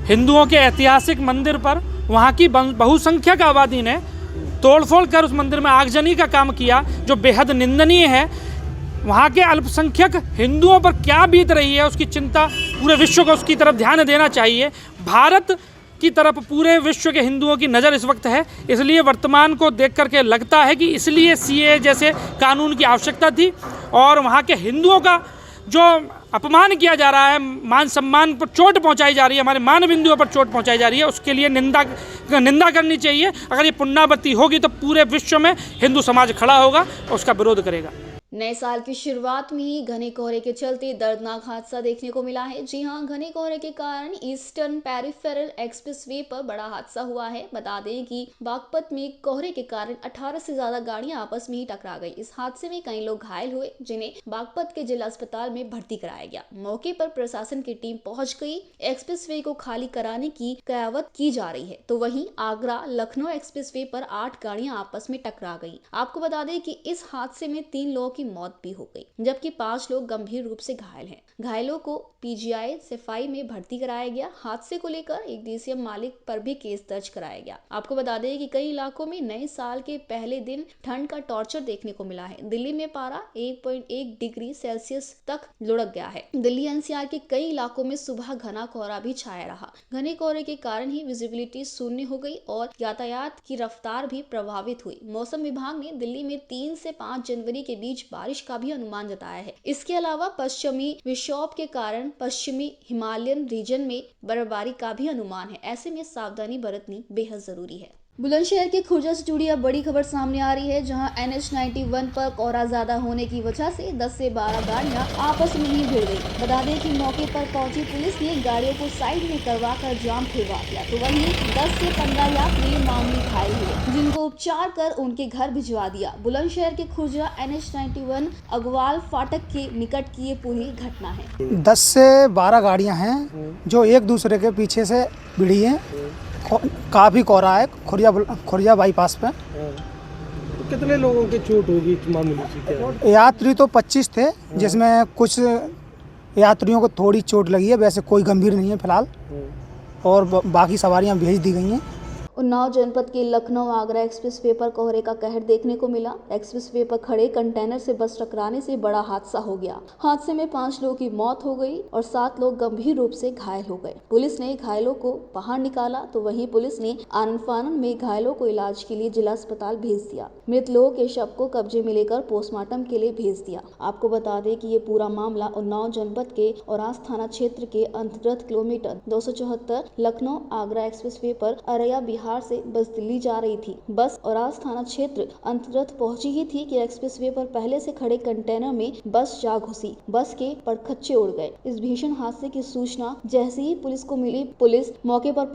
हिंदुओं के ऐतिहासिक मंदिर पर वहाँ की बहुसंख्यक आबादी ने तोड़फोड़ कर उस मंदिर में आगजनी का काम किया, जो बेहद निंदनीय है। वहाँ के अल्पसंख्यक हिंदुओं पर क्या बीत रही है उसकी चिंता पूरे विश्व को उसकी तरफ ध्यान देना चाहिए। भारत की तरफ पूरे विश्व के हिंदुओं की नज़र इस वक्त है, इसलिए वर्तमान को देख करके लगता है कि इसलिए सीए जैसे कानून की आवश्यकता थी। और वहाँ के हिंदुओं का जो अपमान किया जा रहा है, मान सम्मान पर चोट पहुंचाई जा रही है, हमारे मान बिंदुओं पर चोट पहुंचाई जा रही है, उसके लिए निंदा करनी चाहिए। अगर ये पुण्यवती होगी तो पूरे विश्व में हिंदू समाज खड़ा होगा और उसका विरोध करेगा। नए साल की शुरुआत में ही घने कोहरे के चलते दर्दनाक हादसा देखने को मिला है। जी हां, घने कोहरे के कारण ईस्टर्न पेरिफेरल एक्सप्रेसवे पर बड़ा हादसा हुआ है। बता दें कि बागपत में कोहरे के कारण 18 से ज्यादा गाड़ियां आपस में ही टकरा गई। इस हादसे में कई लोग घायल हुए, जिन्हें बागपत के जिला अस्पताल में भर्ती कराया गया। मौके पर प्रशासन की टीम पहुंच गई। एक्सप्रेसवे को खाली कराने की कयावत की जा रही है। तो वहीं आगरा लखनऊ एक्सप्रेसवे पर 8 गाड़ियां आपस में टकरा गई। आपको बता दें कि इस हादसे में 3 लोगों की मौत भी हो गई, जबकि 5 लोग गंभीर रूप से घायल हैं। घायलों को पीजीआई सफाई में भर्ती कराया गया। हादसे को लेकर एक डीसीएम मालिक पर भी केस दर्ज कराया गया। आपको बता दें कि कई इलाकों में नए साल के पहले दिन ठंड का टॉर्चर देखने को मिला है। दिल्ली में पारा 1.1 डिग्री सेल्सियस तक लुढ़क गया है। दिल्ली एनसीआर के कई इलाकों में सुबह घना कोहरा भी छाया रहा। घने कोहरे के कारण ही विजिबिलिटी शून्य हो गई और यातायात की रफ्तार भी प्रभावित हुई। मौसम विभाग ने दिल्ली में 3 से 5 जनवरी के बीच बारिश का भी अनुमान जताया है। इसके अलावा पश्चिमी विक्षोभ के कारण पश्चिमी हिमालयन रीजन में बर्फबारी का भी अनुमान है। ऐसे में सावधानी बरतनी बेहद जरूरी है। बुलंदशहर के खुर्जा से जुड़ी अब बड़ी खबर सामने आ रही है, जहां NH91 पर कोहरा ज्यादा होने की वजह से 10 से 12 गाड़ियां आपस में ही भिड़ गई। बता दें कि मौके पर पहुंची पुलिस ने गाड़ियों को साइड में करवाकर जाम खुलवा दिया। तो वहीं 10 से 15 यात्री मामूली घायल हुए, जिनको उपचार कर उनके घर भिजवा दिया। बुलंदशहर के खुर्जा NH91 अगवाल फाटक के निकट की ये पूरी घटना है। 10 से 12 गाड़ियां हैं जो एक दूसरे के पीछे से भिड़ी हैं। काफ़ी कोहरा है खुर्जा बाईपास पे। तो कितने लोगों की चोट होगी इस मामले से? यात्री तो 25 थे, जिसमें कुछ यात्रियों को थोड़ी चोट लगी है, वैसे कोई गंभीर नहीं है फिलहाल, और बाकी सवारियां भेज दी गई हैं। उन्नाव जनपद के लखनऊ आगरा एक्सप्रेसवे पर कोहरे का कहर देखने को मिला। एक्सप्रेसवे पर खड़े कंटेनर से बस टकराने से बड़ा हादसा हो गया। हादसे में 5 लोगों की मौत हो गई और 7 लोग गंभीर रूप से घायल हो गए। पुलिस ने घायलों को बाहर निकाला तो वहीं पुलिस ने आनन-फानन में घायलों को इलाज के लिए जिला अस्पताल भेज दिया। मृत लोगों के शव को कब्जे में लेकर पोस्टमार्टम के लिए भेज दिया। आपको बता दें कि ये पूरा मामला उन्नाव जनपद के औरास थाना क्षेत्र के अंतर्गत किलोमीटर 274 लखनऊ आगरा एक्सप्रेसवे पर अररिया बिहार से बस दिल्ली जा रही थी। बस औरास थाना क्षेत्र अंतर्गत पहुंची ही थी कि एक्सप्रेसवे पर पहले से खड़े कंटेनर में बस जा घुसी। बस के परखच्चे उड़ गए। इस भीषण हादसे की सूचना जैसे ही पुलिस को मिली, पुलिस मौके पर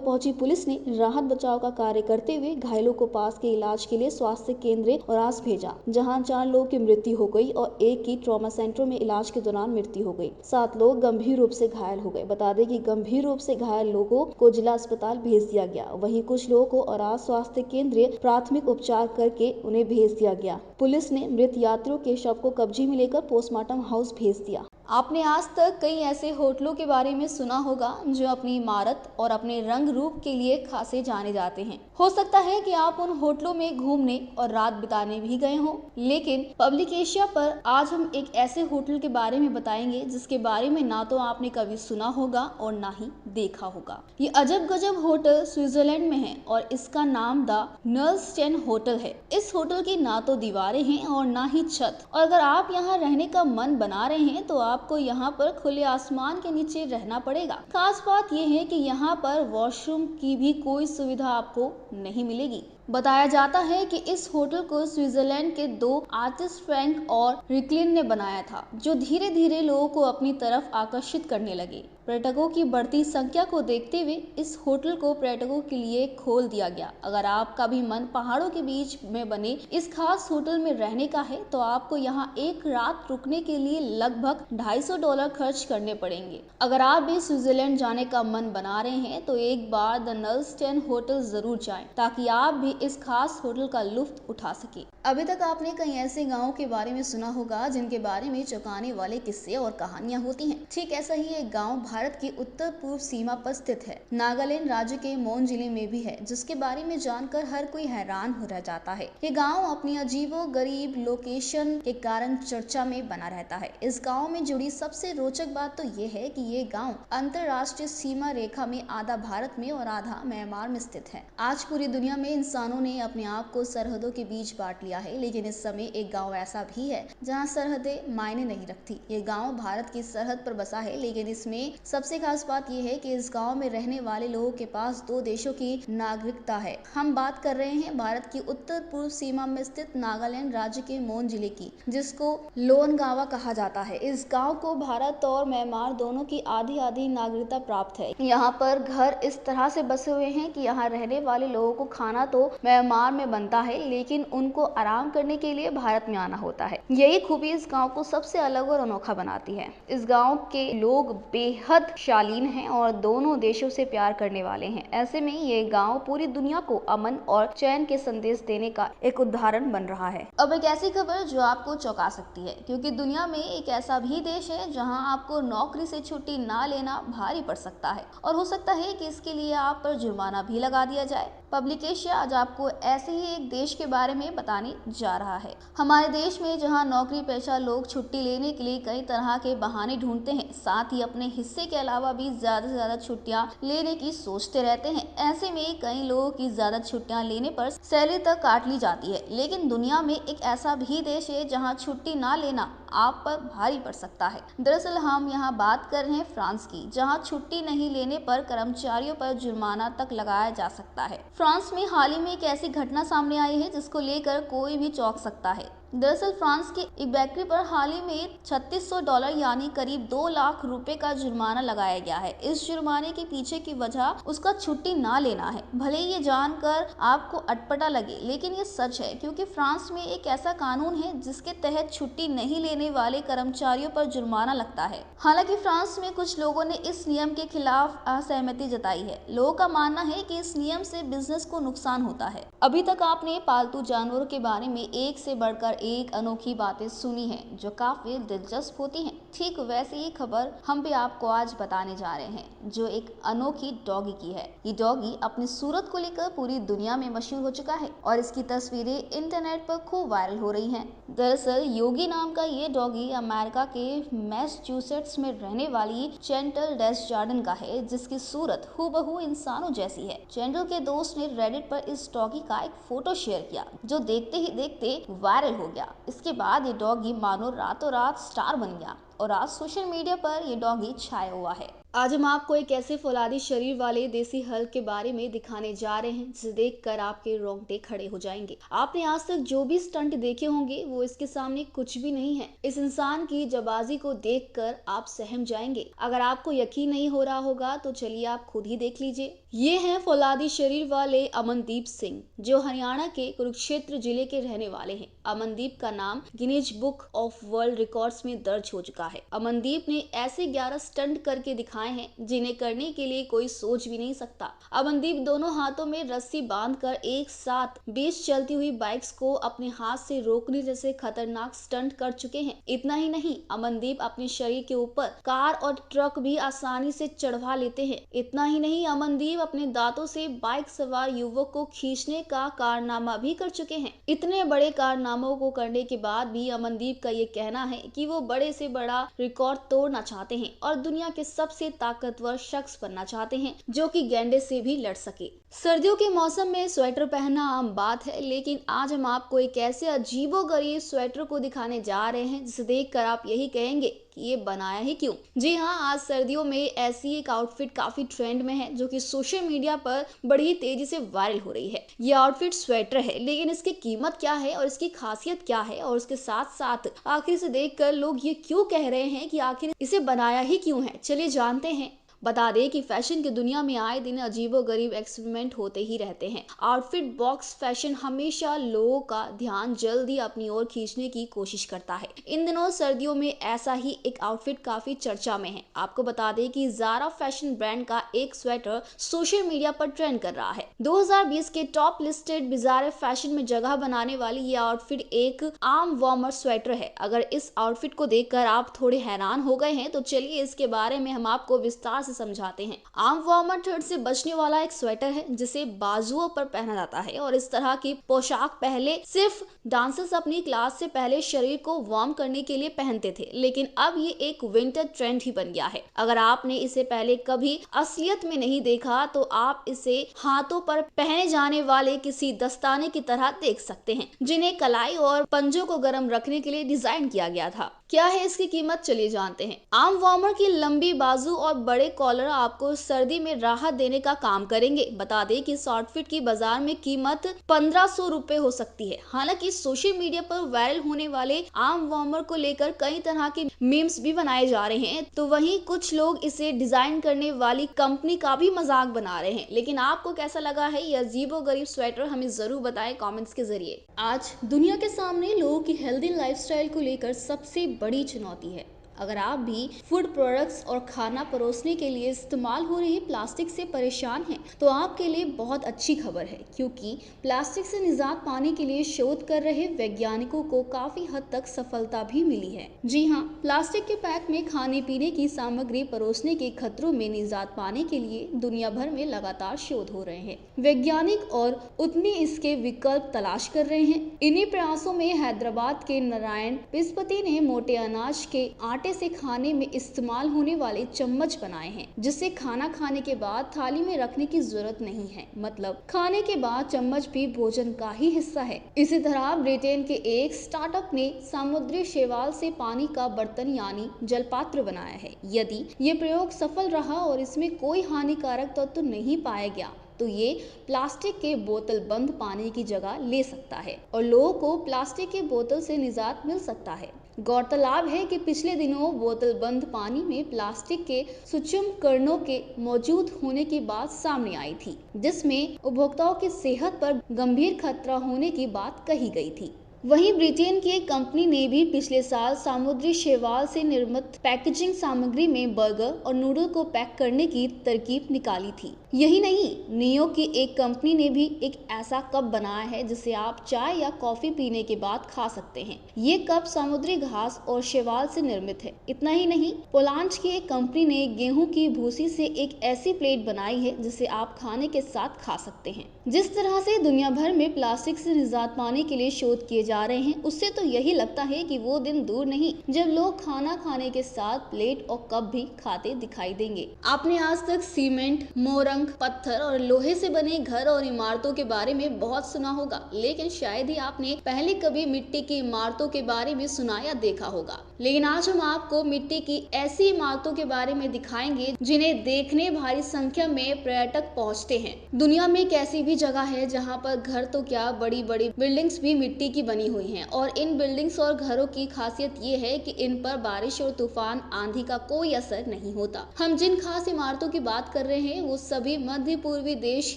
पहुंची पुलिस ने राहत बचाव का कार्य करते हुए घायलों को पास के इलाज के लिए स्वास्थ्य केंद्र औरास भेजा, जहां 4 लोगों की मृत्यु हो गई और एक की ट्रॉमा सेंटर में इलाज के दौरान मृत्यु हो गई। 7 लोग गंभीर रूप से घायल हो गए। बता दें कि गंभीर रूप से घायल लोगों को जिला अस्पताल भेज दिया गया। वहीं कुछ लोगों को औरास स्वास्थ्य केंद्र प्राथमिक उपचार करके उन्हें भेज दिया गया। पुलिस ने मृत यात्रियों के शव को कब्जे में लेकर पोस्टमार्टम हाउस भेज दिया। आपने आज तक कई ऐसे होटलों के बारे में सुना होगा जो अपनी इमारत और अपने रंग रूप के लिए खासे जाने जाते हैं। हो सकता है कि आप उन होटलों में घूमने और रात बिताने भी गए हों, लेकिन पब्लिक एशिया पर आज हम एक ऐसे होटल के बारे में बताएंगे जिसके बारे में ना तो आपने कभी सुना होगा और ना ही देखा होगा। ये अजब गजब होटल स्विट्जरलैंड में है और इसका नाम द नर्लस्टेन होटल है। इस होटल की ना तो दीवारें हैं और ना ही छत, और अगर आप यहाँ रहने का मन बना रहे हैं तो आपको यहाँ पर खुले आसमान के नीचे रहना पड़ेगा। खास बात यह है कि यहाँ पर वॉशरूम की भी कोई सुविधा आपको नहीं मिलेगी। बताया जाता है कि इस होटल को स्विट्जरलैंड के 2 आर्टिस्ट फ्रैंक और रिकलिन ने बनाया था, जो धीरे धीरे लोगों को अपनी तरफ आकर्षित करने लगे। पर्यटकों की बढ़ती संख्या को देखते हुए इस होटल को पर्यटकों के लिए खोल दिया गया। अगर आपका भी मन पहाड़ों के बीच में बने इस खास होटल में रहने का है तो आपको यहाँ एक रात रुकने के लिए लगभग $250 खर्च करने पड़ेंगे। अगर आप भी स्विट्जरलैंड जाने का मन बना रहे हैं तो एक बार द नर्लस्टेन होटल जरूर जाएं, ताकि आप भी इस खास होटल का लुत्फ उठा सके। अभी तक आपने कई ऐसे गाँव के बारे में सुना होगा जिनके बारे में चौंकाने वाले किस्से और कहानियां होती हैं। ठीक ऐसा ही एक गाँव भारत की उत्तर पूर्व सीमा पर स्थित है। नागालैंड राज्य के मोन जिले में भी है, जिसके बारे में जानकर हर कोई हैरान हो रह जाता है। ये गांव अपनी अजीबो-गरीब लोकेशन के कारण चर्चा में बना रहता है। इस गांव में जुड़ी सबसे रोचक बात तो ये है कि ये गांव अंतरराष्ट्रीय सीमा रेखा में आधा भारत में और आधा म्यांमार में स्थित है। आज पूरी दुनिया में इंसानों ने अपने आप को सरहदों के बीच बांट लिया है, लेकिन इस समय एक गाँव ऐसा भी है जहाँ सरहदें मायने नहीं रखती। ये गाँव भारत की सरहद पर बसा है, लेकिन इसमें सबसे खास बात यह है कि इस गांव में रहने वाले लोगों के पास 2 देशों की नागरिकता है। हम बात कर रहे हैं भारत की उत्तर पूर्व सीमा में स्थित नागालैंड राज्य के मोन जिले की, जिसको लोनगावा कहा जाता है। इस गांव को भारत और म्यांमार दोनों की आधी आधी नागरिकता प्राप्त है। यहाँ पर घर इस तरह से बसे हुए हैं कि यहाँ रहने वाले लोगों को खाना तो म्यांमार में बनता है, लेकिन उनको आराम करने के लिए भारत में आना होता है। यही खूबी इस गाँव को सबसे अलग और अनोखा बनाती है। इस गाँव के लोग बेहद शालीन हैं और दोनों देशों से प्यार करने वाले हैं। ऐसे में ये गांव पूरी दुनिया को अमन और चैन के संदेश देने का एक उदाहरण बन रहा है। अब एक ऐसी खबर जो आपको चौंका सकती है, क्योंकि दुनिया में एक ऐसा भी देश है जहां आपको नौकरी से छुट्टी ना लेना भारी पड़ सकता है और हो सकता है कि इसके लिए आप पर जुर्माना भी लगा दिया जाए। पब्लिक एशिया आज आपको ऐसे ही एक देश के बारे में बताने जा रहा है। हमारे देश में जहां नौकरी पेशा लोग छुट्टी लेने के लिए कई तरह के बहाने ढूंढते हैं, साथ ही अपने हिस्से के अलावा भी ज्यादा से ज्यादा छुट्टियां लेने की सोचते रहते हैं। ऐसे में कई लोगों की ज्यादा छुट्टियां लेने पर सैलरी तक काट ली जाती है। लेकिन दुनिया में एक ऐसा भी देश है जहां छुट्टी ना लेना आप पर भारी पड़ सकता है। दरअसल हम यहाँ बात कर रहे हैं फ्रांस की, जहां छुट्टी नहीं लेने पर कर्मचारियों पर जुर्माना तक लगाया जा सकता है। फ्रांस में हाल ही में एक ऐसी घटना सामने आई है जिसको लेकर कोई भी चौंक सकता है। दरअसल फ्रांस की एक बेकरी पर हाल ही में $3600 यानी करीब 2 लाख रुपए का जुर्माना लगाया गया है। इस जुर्माने के पीछे की वजह उसका छुट्टी ना लेना है। भले ये जानकर आपको अटपटा लगे, लेकिन ये सच है, क्योंकि फ्रांस में एक ऐसा कानून है जिसके तहत छुट्टी नहीं लेने करने वाले कर्मचारियों पर जुर्माना लगता है। हालांकि फ्रांस में कुछ लोगों ने इस नियम के खिलाफ असहमति जताई है। लोगों का मानना है कि इस नियम से बिजनेस को नुकसान होता है। अभी तक आपने पालतू जानवरों के बारे में एक से बढ़कर एक अनोखी बातें सुनी हैं जो काफी दिलचस्प होती हैं। ठीक वैसे ही खबर हम भी आपको आज बताने जा रहे हैं जो एक अनोखी डॉगी की है। ये डॉगी अपनी सूरत को लेकर पूरी दुनिया में मशहूर हो चुका है और इसकी तस्वीरें इंटरनेट पर खूब वायरल हो रही हैं। दरअसल योगी नाम का ये डॉगी अमेरिका के मैसाचुसेट्स में रहने वाली चैंटल डेसजर्डन का है, जिसकी सूरत हूबहू इंसानों जैसी है। चैंटल के दोस्त ने रेडिट पर इस डॉगी का एक फोटो शेयर किया जो देखते ही देखते वायरल हो गया। इसके बाद ये डॉगी मानो रातों रात स्टार बन गया और आज सोशल मीडिया पर ये डॉगी छाया हुआ है। आज हम आपको एक ऐसे फौलादी शरीर वाले देसी हल्क के बारे में दिखाने जा रहे हैं जिसे देखकर आपके रोंगटे खड़े हो जाएंगे। आपने आज तक जो भी स्टंट देखे होंगे वो इसके सामने कुछ भी नहीं है। इस इंसान की जाबाजी को देखकर आप सहम जाएंगे। अगर आपको यकीन नहीं हो रहा होगा तो चलिए आप खुद ही देख लीजिए। ये हैं फौलादी शरीर वाले अमनदीप सिंह जो हरियाणा के कुरुक्षेत्र जिले के रहने वाले हैं। अमनदीप का नाम Guinness book of world records में दर्ज हो चुका है। अमनदीप ने ऐसे 11 स्टंट करके दिखाए हैं जिन्हें करने के लिए कोई सोच भी नहीं सकता। अमनदीप दोनों हाथों में रस्सी बांधकर एक साथ 20 चलती हुई बाइक्स को अपने हाथ से रोकने जैसे खतरनाक स्टंट कर चुके हैं। इतना ही नहीं, अमनदीप अपने शरीर के ऊपर कार और ट्रक भी आसानी से चढ़वा लेते हैं। इतना ही नहीं, अमनदीप अपने दांतों से बाइक सवार युवक को खींचने का कारनामा भी कर चुके हैं। इतने बड़े कारनामों को करने के बाद भी अमनदीप का ये कहना है कि वो बड़े से बड़ा रिकॉर्ड तोड़ना चाहते हैं और दुनिया के सबसे ताकतवर शख्स बनना चाहते हैं जो कि गैंडे से भी लड़ सके। सर्दियों के मौसम में स्वेटर पहनना आम बात है, लेकिन आज हम आपको एक ऐसे अजीबोगरीब स्वेटर को दिखाने जा रहे हैं जिसे देखकर आप यही कहेंगे कि ये बनाया ही क्यों। जी हाँ, आज सर्दियों में ऐसी एक आउटफिट काफी ट्रेंड में है जो कि सोशल मीडिया पर बड़ी तेजी से वायरल हो रही है। ये आउटफिट स्वेटर है, लेकिन इसकी कीमत क्या है और इसकी खासियत क्या है और उसके साथ साथ आखिर से देखकर लोग ये क्यों कह रहे हैं कि आखिर इसे बनाया ही क्यों है, चलिए जानते हैं। बता दें कि फैशन की दुनिया में आए दिन अजीबोगरीब एक्सपेरिमेंट होते ही रहते हैं। आउटफिट बॉक्स फैशन हमेशा लोगों का ध्यान जल्दी अपनी ओर खींचने की कोशिश करता है। इन दिनों सर्दियों में ऐसा ही एक आउटफिट काफी चर्चा में है। आपको बता दें कि ज़ारा फैशन ब्रांड का एक स्वेटर सोशल मीडिया पर ट्रेंड कर रहा है। 2020 के टॉप लिस्टेड बिज़ारे फैशन में जगह बनाने वाली ये आउटफिट एक आर्म वार्मर स्वेटर है। अगर इस आउटफिट को देखकर आप थोड़े हैरान हो गए हैं तो चलिए इसके बारे में हम आपको विस्तार समझाते हैं। आर्म वार्मर ठंड से बचने वाला एक स्वेटर है जिसे बाजुओं पर पहना जाता है और इस तरह की पोशाक पहले सिर्फ डांसर्स अपनी क्लास से पहले शरीर को वार्म करने के लिए पहनते थे, लेकिन अब ये एक विंटर ट्रेंड ही बन गया है। अगर आपने इसे पहले कभी असलियत में नहीं देखा तो आप इसे हाथों पर पहने जाने वाले किसी दस्ताने की तरह देख सकते हैं जिन्हें कलाई और पंजों को गर्म रखने के लिए डिजाइन किया गया था। क्या है इसकी कीमत, चलिए जानते हैं। आर्म वार्मर की लंबी बाजू और बड़े कॉलर आपको सर्दी में राहत देने का काम करेंगे। बता दें कि इस आउटफिट की बाजार में कीमत 1500 रुपए हो सकती है। हालांकि सोशल मीडिया पर वायरल होने वाले आर्म वार्मर को लेकर कई तरह के मीम्स भी बनाए जा रहे हैं, तो वहीं कुछ लोग इसे डिजाइन करने वाली कंपनी का भी मजाक बना रहे हैं। लेकिन आपको कैसा लगा है ये अजीबोगरीब स्वेटर, हमें जरूर बताएं कमेंट्स के जरिए। आज दुनिया के सामने लोगों की हेल्दी लाइफस्टाइल को लेकर सबसे बड़ी चुनौती है। अगर आप भी फूड प्रोडक्ट्स और खाना परोसने के लिए इस्तेमाल हो रही प्लास्टिक से परेशान हैं, तो आपके लिए बहुत अच्छी खबर है, क्योंकि प्लास्टिक से निजात पाने के लिए शोध कर रहे वैज्ञानिकों को काफी हद तक सफलता भी मिली है। जी हाँ, प्लास्टिक के पैक में खाने पीने की सामग्री परोसने के खतरों में निजात पाने के लिए दुनिया भर में लगातार शोध हो रहे हैं। वैज्ञानिक और उद्यमी इसके विकल्प तलाश कर रहे हैं। इन्हीं प्रयासों में हैदराबाद के नारायण पिस्पति ने मोटे अनाज के आटे से खाने में इस्तेमाल होने वाले चम्मच बनाए हैं, जिससे खाना खाने के बाद थाली में रखने की जरूरत नहीं है। मतलब खाने के बाद चम्मच भी भोजन का ही हिस्सा है। इसी तरह ब्रिटेन के एक स्टार्टअप ने समुद्री शैवाल से पानी का बर्तन यानी जलपात्र बनाया है। यदि ये प्रयोग सफल रहा और इसमें कोई हानिकारक तत्व नहीं पाया गया तो ये प्लास्टिक के बोतल बंद पानी की जगह ले सकता है और लोगों को प्लास्टिक के बोतल से निजात मिल सकता है। गौरतलब है कि पिछले दिनों बोतल बंद पानी में प्लास्टिक के सूक्ष्म कणों के मौजूद होने की बात सामने आई थी, जिसमें उपभोक्ताओं की सेहत पर गंभीर खतरा होने की बात कही गई थी। वहीं ब्रिटेन की एक कंपनी ने भी पिछले साल समुद्री शैवाल से निर्मित पैकेजिंग सामग्री में बर्गर और नूडल को पैक करने की तरकीब निकाली थी। यही नहीं, नियो की एक कंपनी ने भी एक ऐसा कप बनाया है जिसे आप चाय या कॉफी पीने के बाद खा सकते हैं। ये कप समुद्री घास और शैवाल से निर्मित है। इतना ही नहीं, पोलैंड की एक कंपनी ने गेहूं की भूसी से एक ऐसी प्लेट बनाई है जिसे आप खाने के साथ खा सकते हैं। जिस तरह से दुनिया भर में प्लास्टिक से निजात पाने के लिए शोध किए जा रहे हैं, उससे तो यही लगता है कि वो दिन दूर नहीं जब लोग खाना खाने के साथ प्लेट और कप भी खाते दिखाई देंगे। आपने आज तक सीमेंट, मोरंग, पत्थर और लोहे से बने घर और इमारतों के बारे में बहुत सुना होगा, लेकिन शायद ही आपने पहले कभी मिट्टी की इमारतों के बारे में सुना या देखा होगा। लेकिन आज हम आपको मिट्टी की ऐसी इमारतों के बारे में दिखाएंगे जिन्हें देखने भारी संख्या में पर्यटक पहुंचते हैं। दुनिया में एक ऐसी भी जगह है जहां पर घर तो क्या, बड़ी बड़ी बिल्डिंग्स भी मिट्टी की बनी हुई हैं और इन बिल्डिंग्स और घरों की खासियत ये है कि इन पर बारिश और तूफान, आंधी का कोई असर नहीं होता। हम जिन खास इमारतों की बात कर रहे हैं वो सभी मध्य पूर्वी देश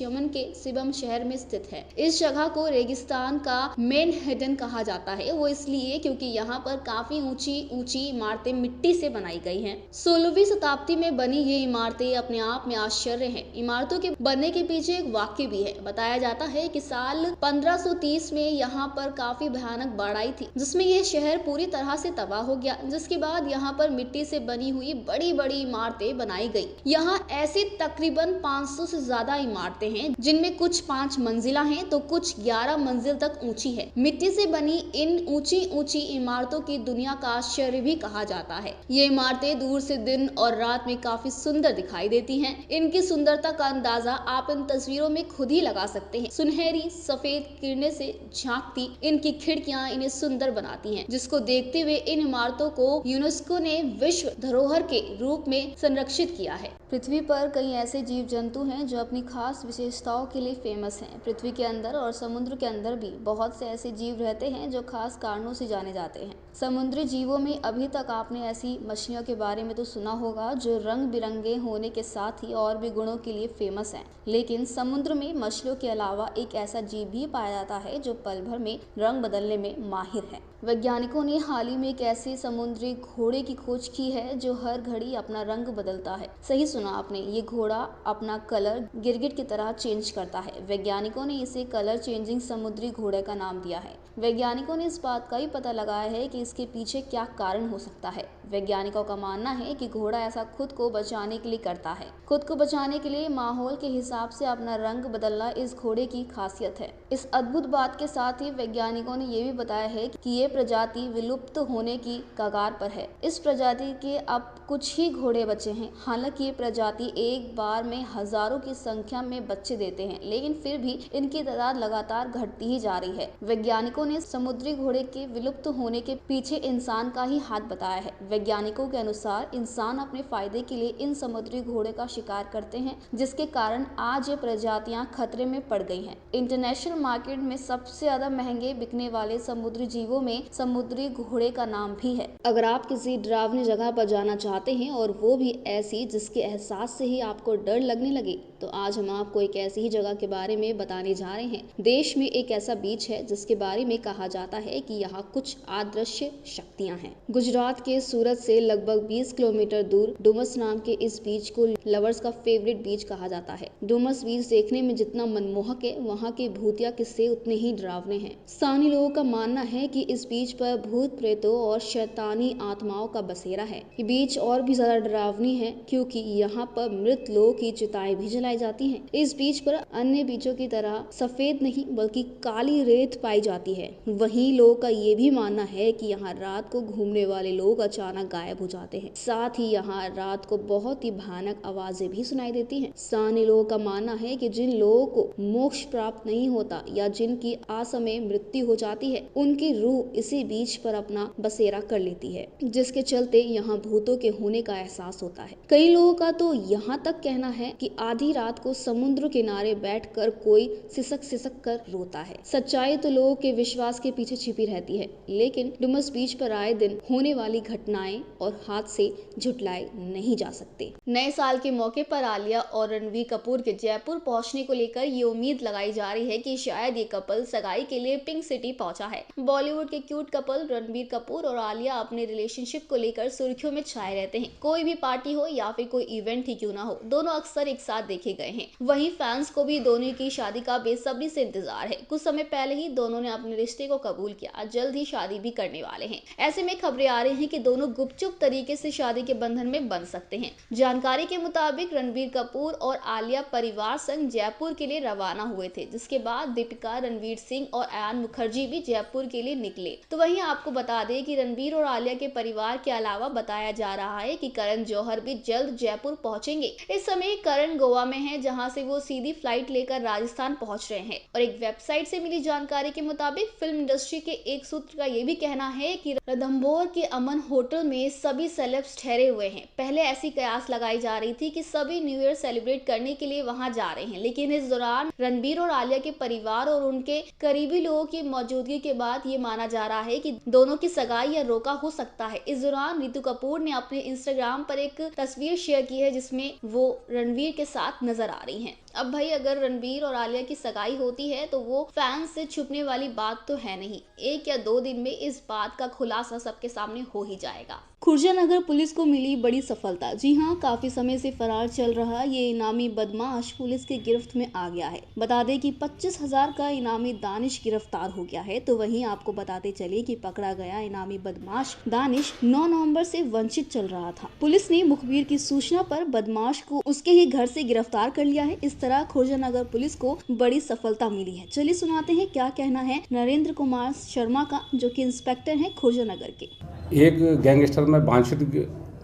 यमन के सिबम शहर में स्थित है। इस जगह को रेगिस्तान का मैनहट्टन कहा जाता है, वो इसलिए क्योंकि यहाँ पर काफी ऊंची ऊंची इमारतें मिट्टी से बनाई गई हैं। 16वीं शताब्दी में बनी ये इमारतें अपने आप में आश्चर्य है। इमारतों के बनने के पीछे एक वाक्य भी है। बताया जाता है कि साल 1530 में यहाँ पर काफी भयानक बाढ़ आई थी, जिसमें यह शहर पूरी तरह से तबाह हो गया, जिसके बाद यहाँ पर मिट्टी से बनी हुई बड़ी बड़ी इमारतें बनाई गई। यहाँ ऐसी तकरीबन 500 से ज्यादा इमारतें हैं, जिनमें कुछ 5 मंजिला हैं तो कुछ 11 मंजिल तक ऊंची है। मिट्टी से बनी इन ऊंची ऊंची इमारतों की दुनिया का आश्चर्य भी कहा जाता है। ये इमारतें दूर से दिन और रात में काफी सुंदर दिखाई देती हैं। इनकी सुंदरता का अंदाजा आप इन तस्वीरों में खुद ही लगा सकते हैं। सुनहरी सफेद किरणें से झांकती इनकी खिड़कियां इन्हें सुंदर बनाती हैं, जिसको देखते हुए इन इमारतों को यूनेस्को ने विश्व धरोहर के रूप में संरक्षित किया है। पृथ्वी पर कई ऐसे जीव जंतु हैं जो अपनी खास विशेषताओं के लिए फेमस हैं। पृथ्वी के अंदर और समुद्र के अंदर भी बहुत से ऐसे जीव रहते हैं जो खास कारणों से जाने जाते हैं। समुद्री जीवों में अभी तक आपने ऐसी मछलियों के बारे में तो सुना होगा जो रंग बिरंगे होने के साथ ही और भी गुणों के लिए फेमस हैं। लेकिन समुद्र में मछलियों के अलावा एक ऐसा जीव भी पाया जाता है जो पल भर में रंग बदलने में माहिर है। वैज्ञानिकों ने हाल ही में एक ऐसे समुद्री घोड़े की खोज की है जो हर घड़ी अपना रंग बदलता है। सही सुना आपने, ये घोड़ा अपना कलर गिरगिट की तरह चेंज करता है। वैज्ञानिकों ने इसे कलर चेंजिंग समुद्री घोड़े का नाम दिया है। वैज्ञानिकों ने इस बात का भी पता लगाया है कि इसके पीछे क्या कारण हो सकता है। वैज्ञानिकों का मानना है कि घोड़ा ऐसा खुद को बचाने के लिए करता है। खुद को बचाने के लिए माहौल के हिसाब से अपना रंग बदलना इस घोड़े की खासियत है। इस अद्भुत बात के साथ ही वैज्ञानिकों ने यह भी बताया है कि ये प्रजाति विलुप्त होने की कगार पर है। इस प्रजाति के अब कुछ ही घोड़े बचे हैं। हालांकि ये प्रजाति एक बार में हजारों की संख्या में बच्चे देते हैं, लेकिन फिर भी इनकी तादाद लगातार घटती ही जा रही है। वैज्ञानिकों ने समुद्री घोड़े के विलुप्त होने के पीछे इंसान का ही हाथ बताया है। वैज्ञानिकों के अनुसार इंसान अपने फायदे के लिए इन समुद्री घोड़े का शिकार करते हैं, जिसके कारण आज ये प्रजातियां खतरे में पड़ गई हैं। इंटरनेशनल मार्केट में सबसे ज्यादा महंगे बिकने वाले समुद्री जीवों में समुद्री घोड़े का नाम भी है। अगर आप किसी डरावनी जगह पर जाना चाहते हैं और वो भी ऐसी जिसके एहसास से ही आपको डर लगने लगे, तो आज हम आपको एक ऐसी ही जगह के बारे में बताने जा रहे हैं। देश में एक ऐसा बीच है जिसके बारे में कहा जाता है कि यहाँ कुछ अदृश्य शक्तियाँ हैं। गुजरात के सूरत से लगभग 20 किलोमीटर दूर डुमस नाम के इस बीच को लवर्स का फेवरेट बीच कहा जाता है। डुमस बीच देखने में जितना मनमोहक है, वहाँ के भूतिया किस्से उतने ही डरावने हैं। स्थानीय लोगों का मानना है कि इस बीच पर भूत प्रेतों और शैतानी आत्माओं का बसेरा है। ये बीच और भी ज्यादा डरावनी है क्योंकि यहाँ पर मृत लोगों की चिताएं भी जलाई जाती हैं। इस बीच पर अन्य बीचों की तरह सफेद नहीं बल्कि काली रेत पाई जाती है। वहीं लोगों का ये भी मानना है कि यहाँ रात को घूमने वाले लोग अचानक गायब हो जाते हैं। साथ ही यहाँ रात को बहुत ही भयानक आवाजें भी सुनाई देती हैं। स्थानीय लोगों का मानना है कि जिन लोगों को मोक्ष प्राप्त नहीं होता या जिनकी असमय मृत्यु हो जाती है, उनकी रूह इसी बीच पर अपना बसेरा कर लेती है, जिसके चलते यहाँ भूतों के होने का एहसास होता है। कई लोगों का तो यहाँ तक कहना है कि आधी रात को समुद्र किनारे बैठकर कोई सिसक सिसक कर रोता है। सच्चाई तो लोगों के विश्वास के पीछे छिपी रहती है, लेकिन डुमस बीच पर आए दिन होने वाली घटनाएं और हादसे झुटलाए नहीं जा सकते। नए साल के मौके पर आलिया और रणबीर कपूर के जयपुर पहुंचने को लेकर ये उम्मीद लगाई जा रही है कि शायद ये कपल सगाई के लिए पिंक सिटी पहुंचा है। बॉलीवुड के क्यूट कपल रणबीर कपूर और आलिया अपने रिलेशनशिप को लेकर सुर्खियों में छाए रहते हैं। कोई भी पार्टी हो या फिर कोई इवेंट ही क्यों ना हो, दोनों अक्सर एक साथ देखे गए हैं। वहीं फैंस को भी दोनों की शादी का बेसब्री से इंतजार है। कुछ समय पहले ही दोनों ने अपने रिश्ते को कबूल किया, जल्द ही शादी भी करने वाले हैं। ऐसे में खबरें आ रही हैं कि दोनों गुपचुप तरीके से शादी के बंधन में बंध सकते हैं। जानकारी के मुताबिक रणबीर कपूर और आलिया परिवार संग जयपुर के लिए रवाना हुए थे, जिसके बाद दीपिका, रणवीर सिंह और अयान मुखर्जी भी जयपुर के लिए निकले। तो वहीं आपको बता दें कि रणबीर और आलिया के परिवार के अलावा बताया जा रहा है कि करण जौहर भी जल्द जयपुर पहुंचेंगे। इस समय करण गोवा में है, जहां से वो सीधी फ्लाइट लेकर राजस्थान पहुंच रहे हैं। और एक वेबसाइट से मिली जानकारी के मुताबिक फिल्म इंडस्ट्री के एक सूत्र का ये भी कहना है कि रणथंभौर के अमन होटल में सभी सेलेब्स ठहरे हुए हैं। पहले ऐसी कयास लगाई जा रही थी कि सभी न्यू ईयर सेलिब्रेट करने के लिए वहां जा रहे हैं, लेकिन इस दौरान रणबीर और आलिया के परिवार और उनके करीबी लोगों की मौजूदगी के बाद ये माना जा रहा है कि दोनों की सगाई या रोका हो सकता है। इस दौरान ऋतु कपूर ने अपने इंस्टाग्राम पर एक तस्वीर शेयर की है, जिसमें वो रणबीर के साथ नजर आ रही हैं। अब भाई, अगर रणबीर और आलिया की सगाई होती है तो वो फैंस से छुपने वाली बात तो है नहीं। 1 या 2 दिन में इस बात का खुलासा सबके सामने हो ही जाएगा। खुर्जनगर पुलिस को मिली बड़ी सफलता। जी हाँ, काफी समय से फरार चल रहा ये इनामी बदमाश पुलिस के गिरफ्त में आ गया है। बता दें कि 25,000 का इनामी दानिश गिरफ्तार हो गया है। तो वहीं आपको बताते चले कि पकड़ा गया इनामी बदमाश दानिश 9 नवंबर से वंचित चल रहा था। पुलिस ने मुखबिर की सूचना पर बदमाश को उसके ही घर से गिरफ्तार कर लिया है। इस तरह खुर्जनगर पुलिस को बड़ी सफलता मिली है। चलिए सुनाते हैं क्या कहना है नरेंद्र कुमार शर्मा का, जो कि इंस्पेक्टर हैं खुर्जनगर के। एक गैंगस्टर में वांछित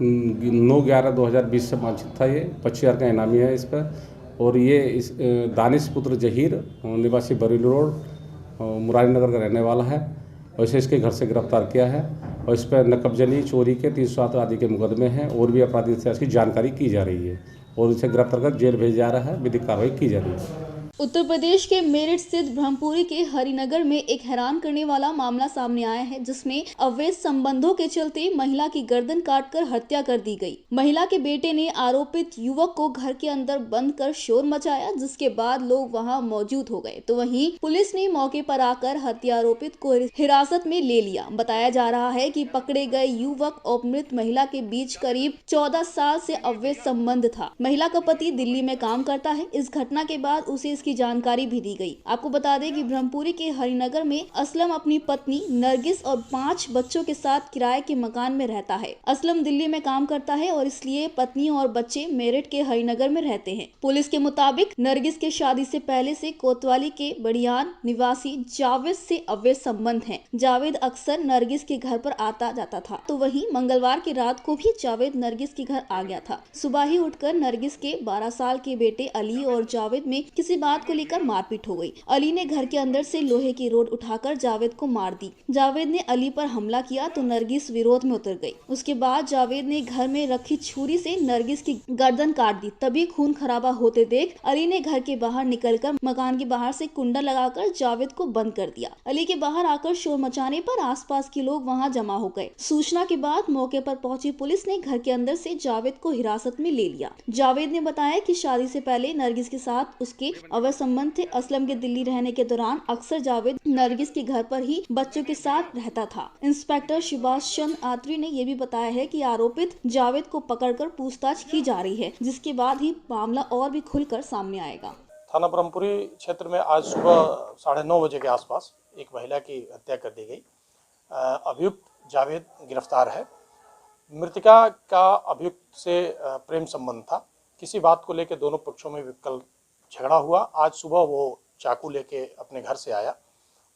9/11/2020 से वांछित था। ये 25,000 का इनामी है इस पर। और ये इस दानिश पुत्र जहीर निवासी बरेली रोड मुरारी नगर का रहने वाला है। और इसे इसके घर से गिरफ्तार किया है और इस पर नकबजनी, चोरी के 307 आदि के मुकदमे हैं और भी आपराधिक इतिहास की जानकारी की जा रही है और इसे गिरफ्तार कर जेल भेजा जा रहा है। विधिक कार्रवाई की जा रही है। उत्तर प्रदेश के मेरठ स्थित ब्रह्मपुरी के हरिनगर में एक हैरान करने वाला मामला सामने आया है, जिसमें अवैध संबंधों के चलते महिला की गर्दन काटकर हत्या कर दी गई। महिला के बेटे ने आरोपित युवक को घर के अंदर बंद कर शोर मचाया, जिसके बाद लोग वहां मौजूद हो गए। तो वहीं पुलिस ने मौके पर आकर हत्या आरोपित को हिरासत में ले लिया। बताया जा रहा है कि पकड़े गए युवक और मृत महिला के बीच करीब 14 साल से अवैध संबंध था। महिला का पति दिल्ली में काम करता है। इस घटना के बाद उसे इसकी जानकारी भी दी गई। आपको बता दें कि ब्रह्मपुरी के हरिनगर में असलम अपनी पत्नी नरगिस और 5 बच्चों के साथ किराए के मकान में रहता है। असलम दिल्ली में काम करता है और इसलिए पत्नी और बच्चे मेरठ के हरिनगर में रहते हैं। पुलिस के मुताबिक नरगिस के शादी से पहले से कोतवाली के बड़ियान निवासी जावेद से अवैध संबंध है। जावेद अक्सर नरगिस के घर पर आता जाता था। तो वहीं मंगलवार की रात को भी जावेद नरगिस के घर आ गया था। सुबह ही उठकर नरगिस के 12 साल के बेटे अली और जावेद में किसी बात को लेकर मारपीट हो गई। अली ने घर के अंदर से लोहे की रोड उठाकर जावेद को मार दी। जावेद ने अली पर हमला किया तो नरगिस विरोध में उतर गई। उसके बाद जावेद ने घर में रखी छुरी से नरगिस की गर्दन काट दी। तभी खून खराबा होते देख अली ने घर के बाहर निकलकर मकान के बाहर से कुंडा लगाकर जावेद को बंद कर दिया। अली के बाहर आकर शोर मचाने पर आसपास के लोग वहां जमा हो गए। सूचना के बाद मौके पर पहुंची पुलिस ने घर के अंदर से जावेद को हिरासत में ले लिया। जावेद ने बताया कि शादी से पहले नरगिस के साथ उसके अवैध संबंध थे। असलम के दिल्ली रहने के दौरान अक्सर जावेद नरगिस के घर पर ही बच्चों के साथ रहता था। इंस्पेक्टर सुभाष चंद्र आत्री ने यह भी बताया है कि आरोपित जावेद को पकड़कर पूछताछ की जा रही है, जिसके बाद ही मामला और भी खुलकर सामने आएगा। थाना ब्रह्मपुरी क्षेत्र में आज सुबह 9:30 बजे के आसपास एक महिला की हत्या कर दी गई। अभियुक्त जावेद गिरफ्तार है। मृतका का अभियुक्त से प्रेम संबंध था। किसी बात को लेकर दोनों पक्षों में कल झगड़ा हुआ। आज सुबह वो चाकू लेके अपने घर से आया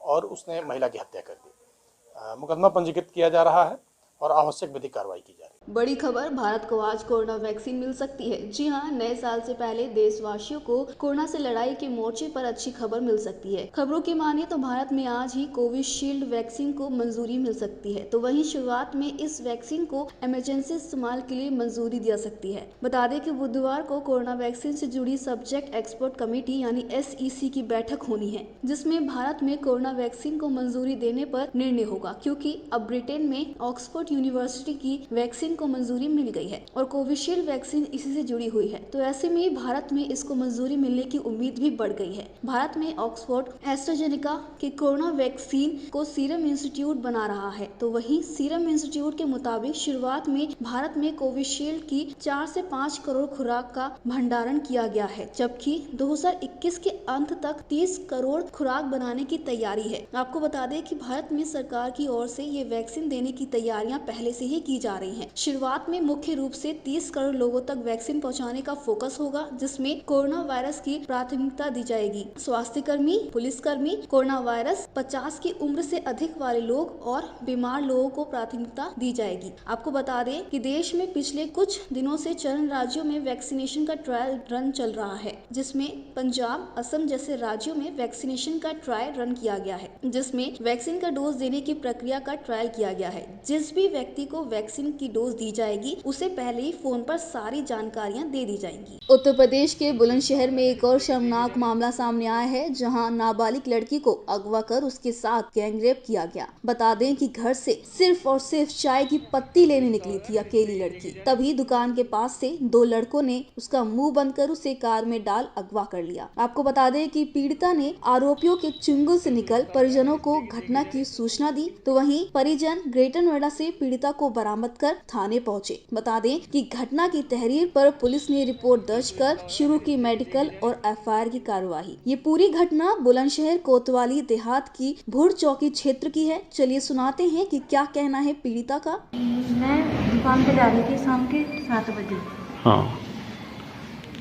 और उसने महिला की हत्या कर दी। मुकदमा पंजीकृत किया जा रहा है और आवश्यक विधिक कार्रवाई की जा रही है। बड़ी खबर, भारत को आज कोरोना वैक्सीन मिल सकती है। जी हां, नए साल से पहले देशवासियों को कोरोना से लड़ाई के मोर्चे पर अच्छी खबर मिल सकती है। खबरों की मानिए तो भारत में आज ही कोविशील्ड वैक्सीन को मंजूरी मिल सकती है। तो वहीं शुरुआत में इस वैक्सीन को इमरजेंसी इस्तेमाल के लिए मंजूरी दी सकती है। बता दें कि बुधवार को कोरोना वैक्सीन से जुड़ी सब्जेक्ट एक्सपर्ट कमेटी यानी SEC की बैठक होनी है, जिसमें भारत में कोरोना वैक्सीन को मंजूरी देने पर निर्णय होगा, क्योंकि अब ब्रिटेन में ऑक्सफोर्ड यूनिवर्सिटी की वैक्सीन को मंजूरी मिल गई है और कोविशील्ड वैक्सीन इसी से जुड़ी हुई है। तो ऐसे में भारत में इसको मंजूरी मिलने की उम्मीद भी बढ़ गई है। भारत में ऑक्सफोर्ड एस्ट्राजेनेका के कोरोना वैक्सीन को सीरम इंस्टीट्यूट बना रहा है। तो वहीं सीरम इंस्टीट्यूट के मुताबिक शुरुआत में भारत में कोविशील्ड की 4 से 5 करोड़ खुराक का भंडारण किया गया है, जबकि 2021 के अंत तक 30 करोड़ खुराक बनाने की तैयारी है। आपको बता दें कि भारत में सरकार की ओर से ये वैक्सीन देने की तैयारियां पहले से ही की जा रही हैं। शुरुआत में मुख्य रूप से 30 करोड़ लोगों तक वैक्सीन पहुंचाने का फोकस होगा, जिसमें कोरोना वायरस की प्राथमिकता दी जाएगी। स्वास्थ्य कर्मी, पुलिसकर्मी, कोरोना वायरस, 50 की उम्र से अधिक वाले लोग और बीमार लोगों को प्राथमिकता दी जाएगी। आपको बता दें कि देश में पिछले कुछ दिनों से चरण राज्यों में वैक्सीनेशन का ट्रायल रन चल रहा है, जिसमें पंजाब, असम जैसे राज्यों में वैक्सीनेशन का ट्रायल रन किया गया है, जिसमें वैक्सीन का डोज देने की प्रक्रिया का ट्रायल किया गया है। जिस भी व्यक्ति को वैक्सीन की डोज दी जाएगी, उसे पहले ही फोन पर सारी जानकारियां दे दी जाएंगी। उत्तर प्रदेश के बुलंदशहर में एक और शर्मनाक मामला सामने आया है, जहां नाबालिग लड़की को अगवा कर उसके साथ गैंगरेप किया गया। बता दें कि घर से सिर्फ और सिर्फ चाय की पत्ती लेने निकली थी अकेली लड़की, तभी दुकान के पास से 2 लड़कों ने उसका मुंह बंद कर उसे कार में डाल अगवा कर लिया। आपको बता दें कि पीड़िता ने आरोपियों के चुंगल से निकल परिजनों को घटना की सूचना दी। तो वहीं परिजन ग्रेटर नोएडा से पीड़िता को बरामद कर थाने पहुंचे। बता दें कि घटना की तहरीर पर पुलिस ने रिपोर्ट दर्ज कर शुरू की मेडिकल और FIR की कार्यवाही। ये पूरी घटना बुलंदशहर कोतवाली देहात की भुर चौकी क्षेत्र की है। चलिए सुनाते हैं कि क्या कहना है पीड़िता का। मैं दुकान पे जा रही थी शाम के 7 बजे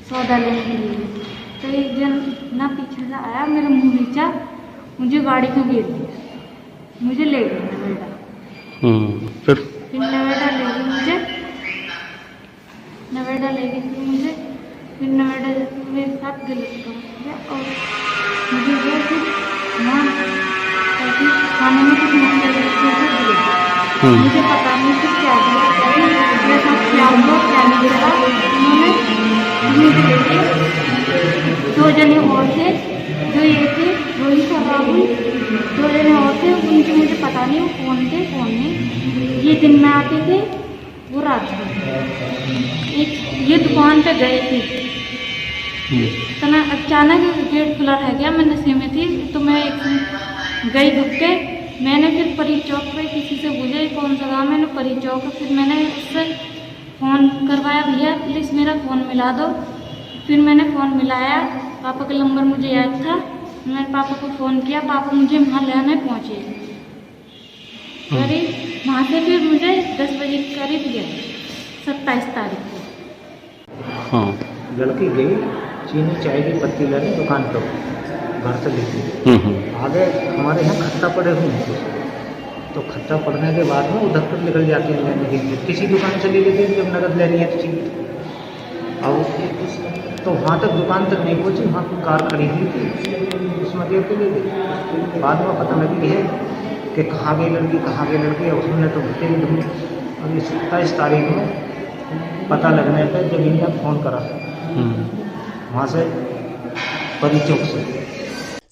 सौदा लेने के लिए, तो एक जन ना पीछे से आया, मेरा मुंह नीचा, मुझे गाड़ी में घेर दिया, मुझे ले गया नवेड़ा। फिर नवेड़ा ले गई मुझे, नवेड़ा ले गई थी मुझे, फिर नवेड़ा मेरे साथ गलत काम किया और मुझे वो फिर वहाँ खाने में कुछ मसले दिए, मुझे पता नहीं फिर क्या दिया, मेरे साथ क्या हुआ क्या नहीं हुआ। उन्होंने मुझे लेके 2 जने और थे, जो ये थे रोहित और राहुल, 2 जने और थे, उनके मुझे पता नहीं वो कौन थे कौन नहीं। ये दिन में आते थे, वो रात में एक ये दुकान पे गए थे, तो अचानक गेट खुला रह गया, मैं नशे में थी, तो मैं गई दुख के, मैंने फिर परी चौक पे किसी से पूछा कौन सा गाँव, मैंने परी चौक, फिर मैंने उससे फ़ोन करवाया, भैया प्लीज़ मेरा फ़ोन मिला दो। फिर मैंने फ़ोन मिलाया, पापा का नंबर मुझे याद था, मैंने पापा को फ़ोन किया, पापा मुझे वहाँ लेने पहुँचे करीब, वहाँ से फिर मुझे 10 बजे करीब गया 27 तारीख को। लड़की गई चीनी चाय की पत्ती लेने दुकान पर, घर से लेके आगे हमारे यहाँ खट्टा पड़े हुए हैं, तो खट्टा पड़ने के बाद में उधर तक निकल जाते हैं लेने के लिए, किसी दुकान से ले लेते हैं जब नकद लेनी है तो चीज। और तो वहाँ तक दुकान तक नहीं पहुँची, वहाँ कोई कार खड़ी हुई थी, उसमें देख के ले गई। बाद में पता लगी है कि कहाँ गई लड़की, कहाँ गई लड़की, और उसने तो बतेरी दूँ। अभी 27 तारीख में पता लगने पर जब इन्हें फ़ोन करा वहाँ से परी चौक से।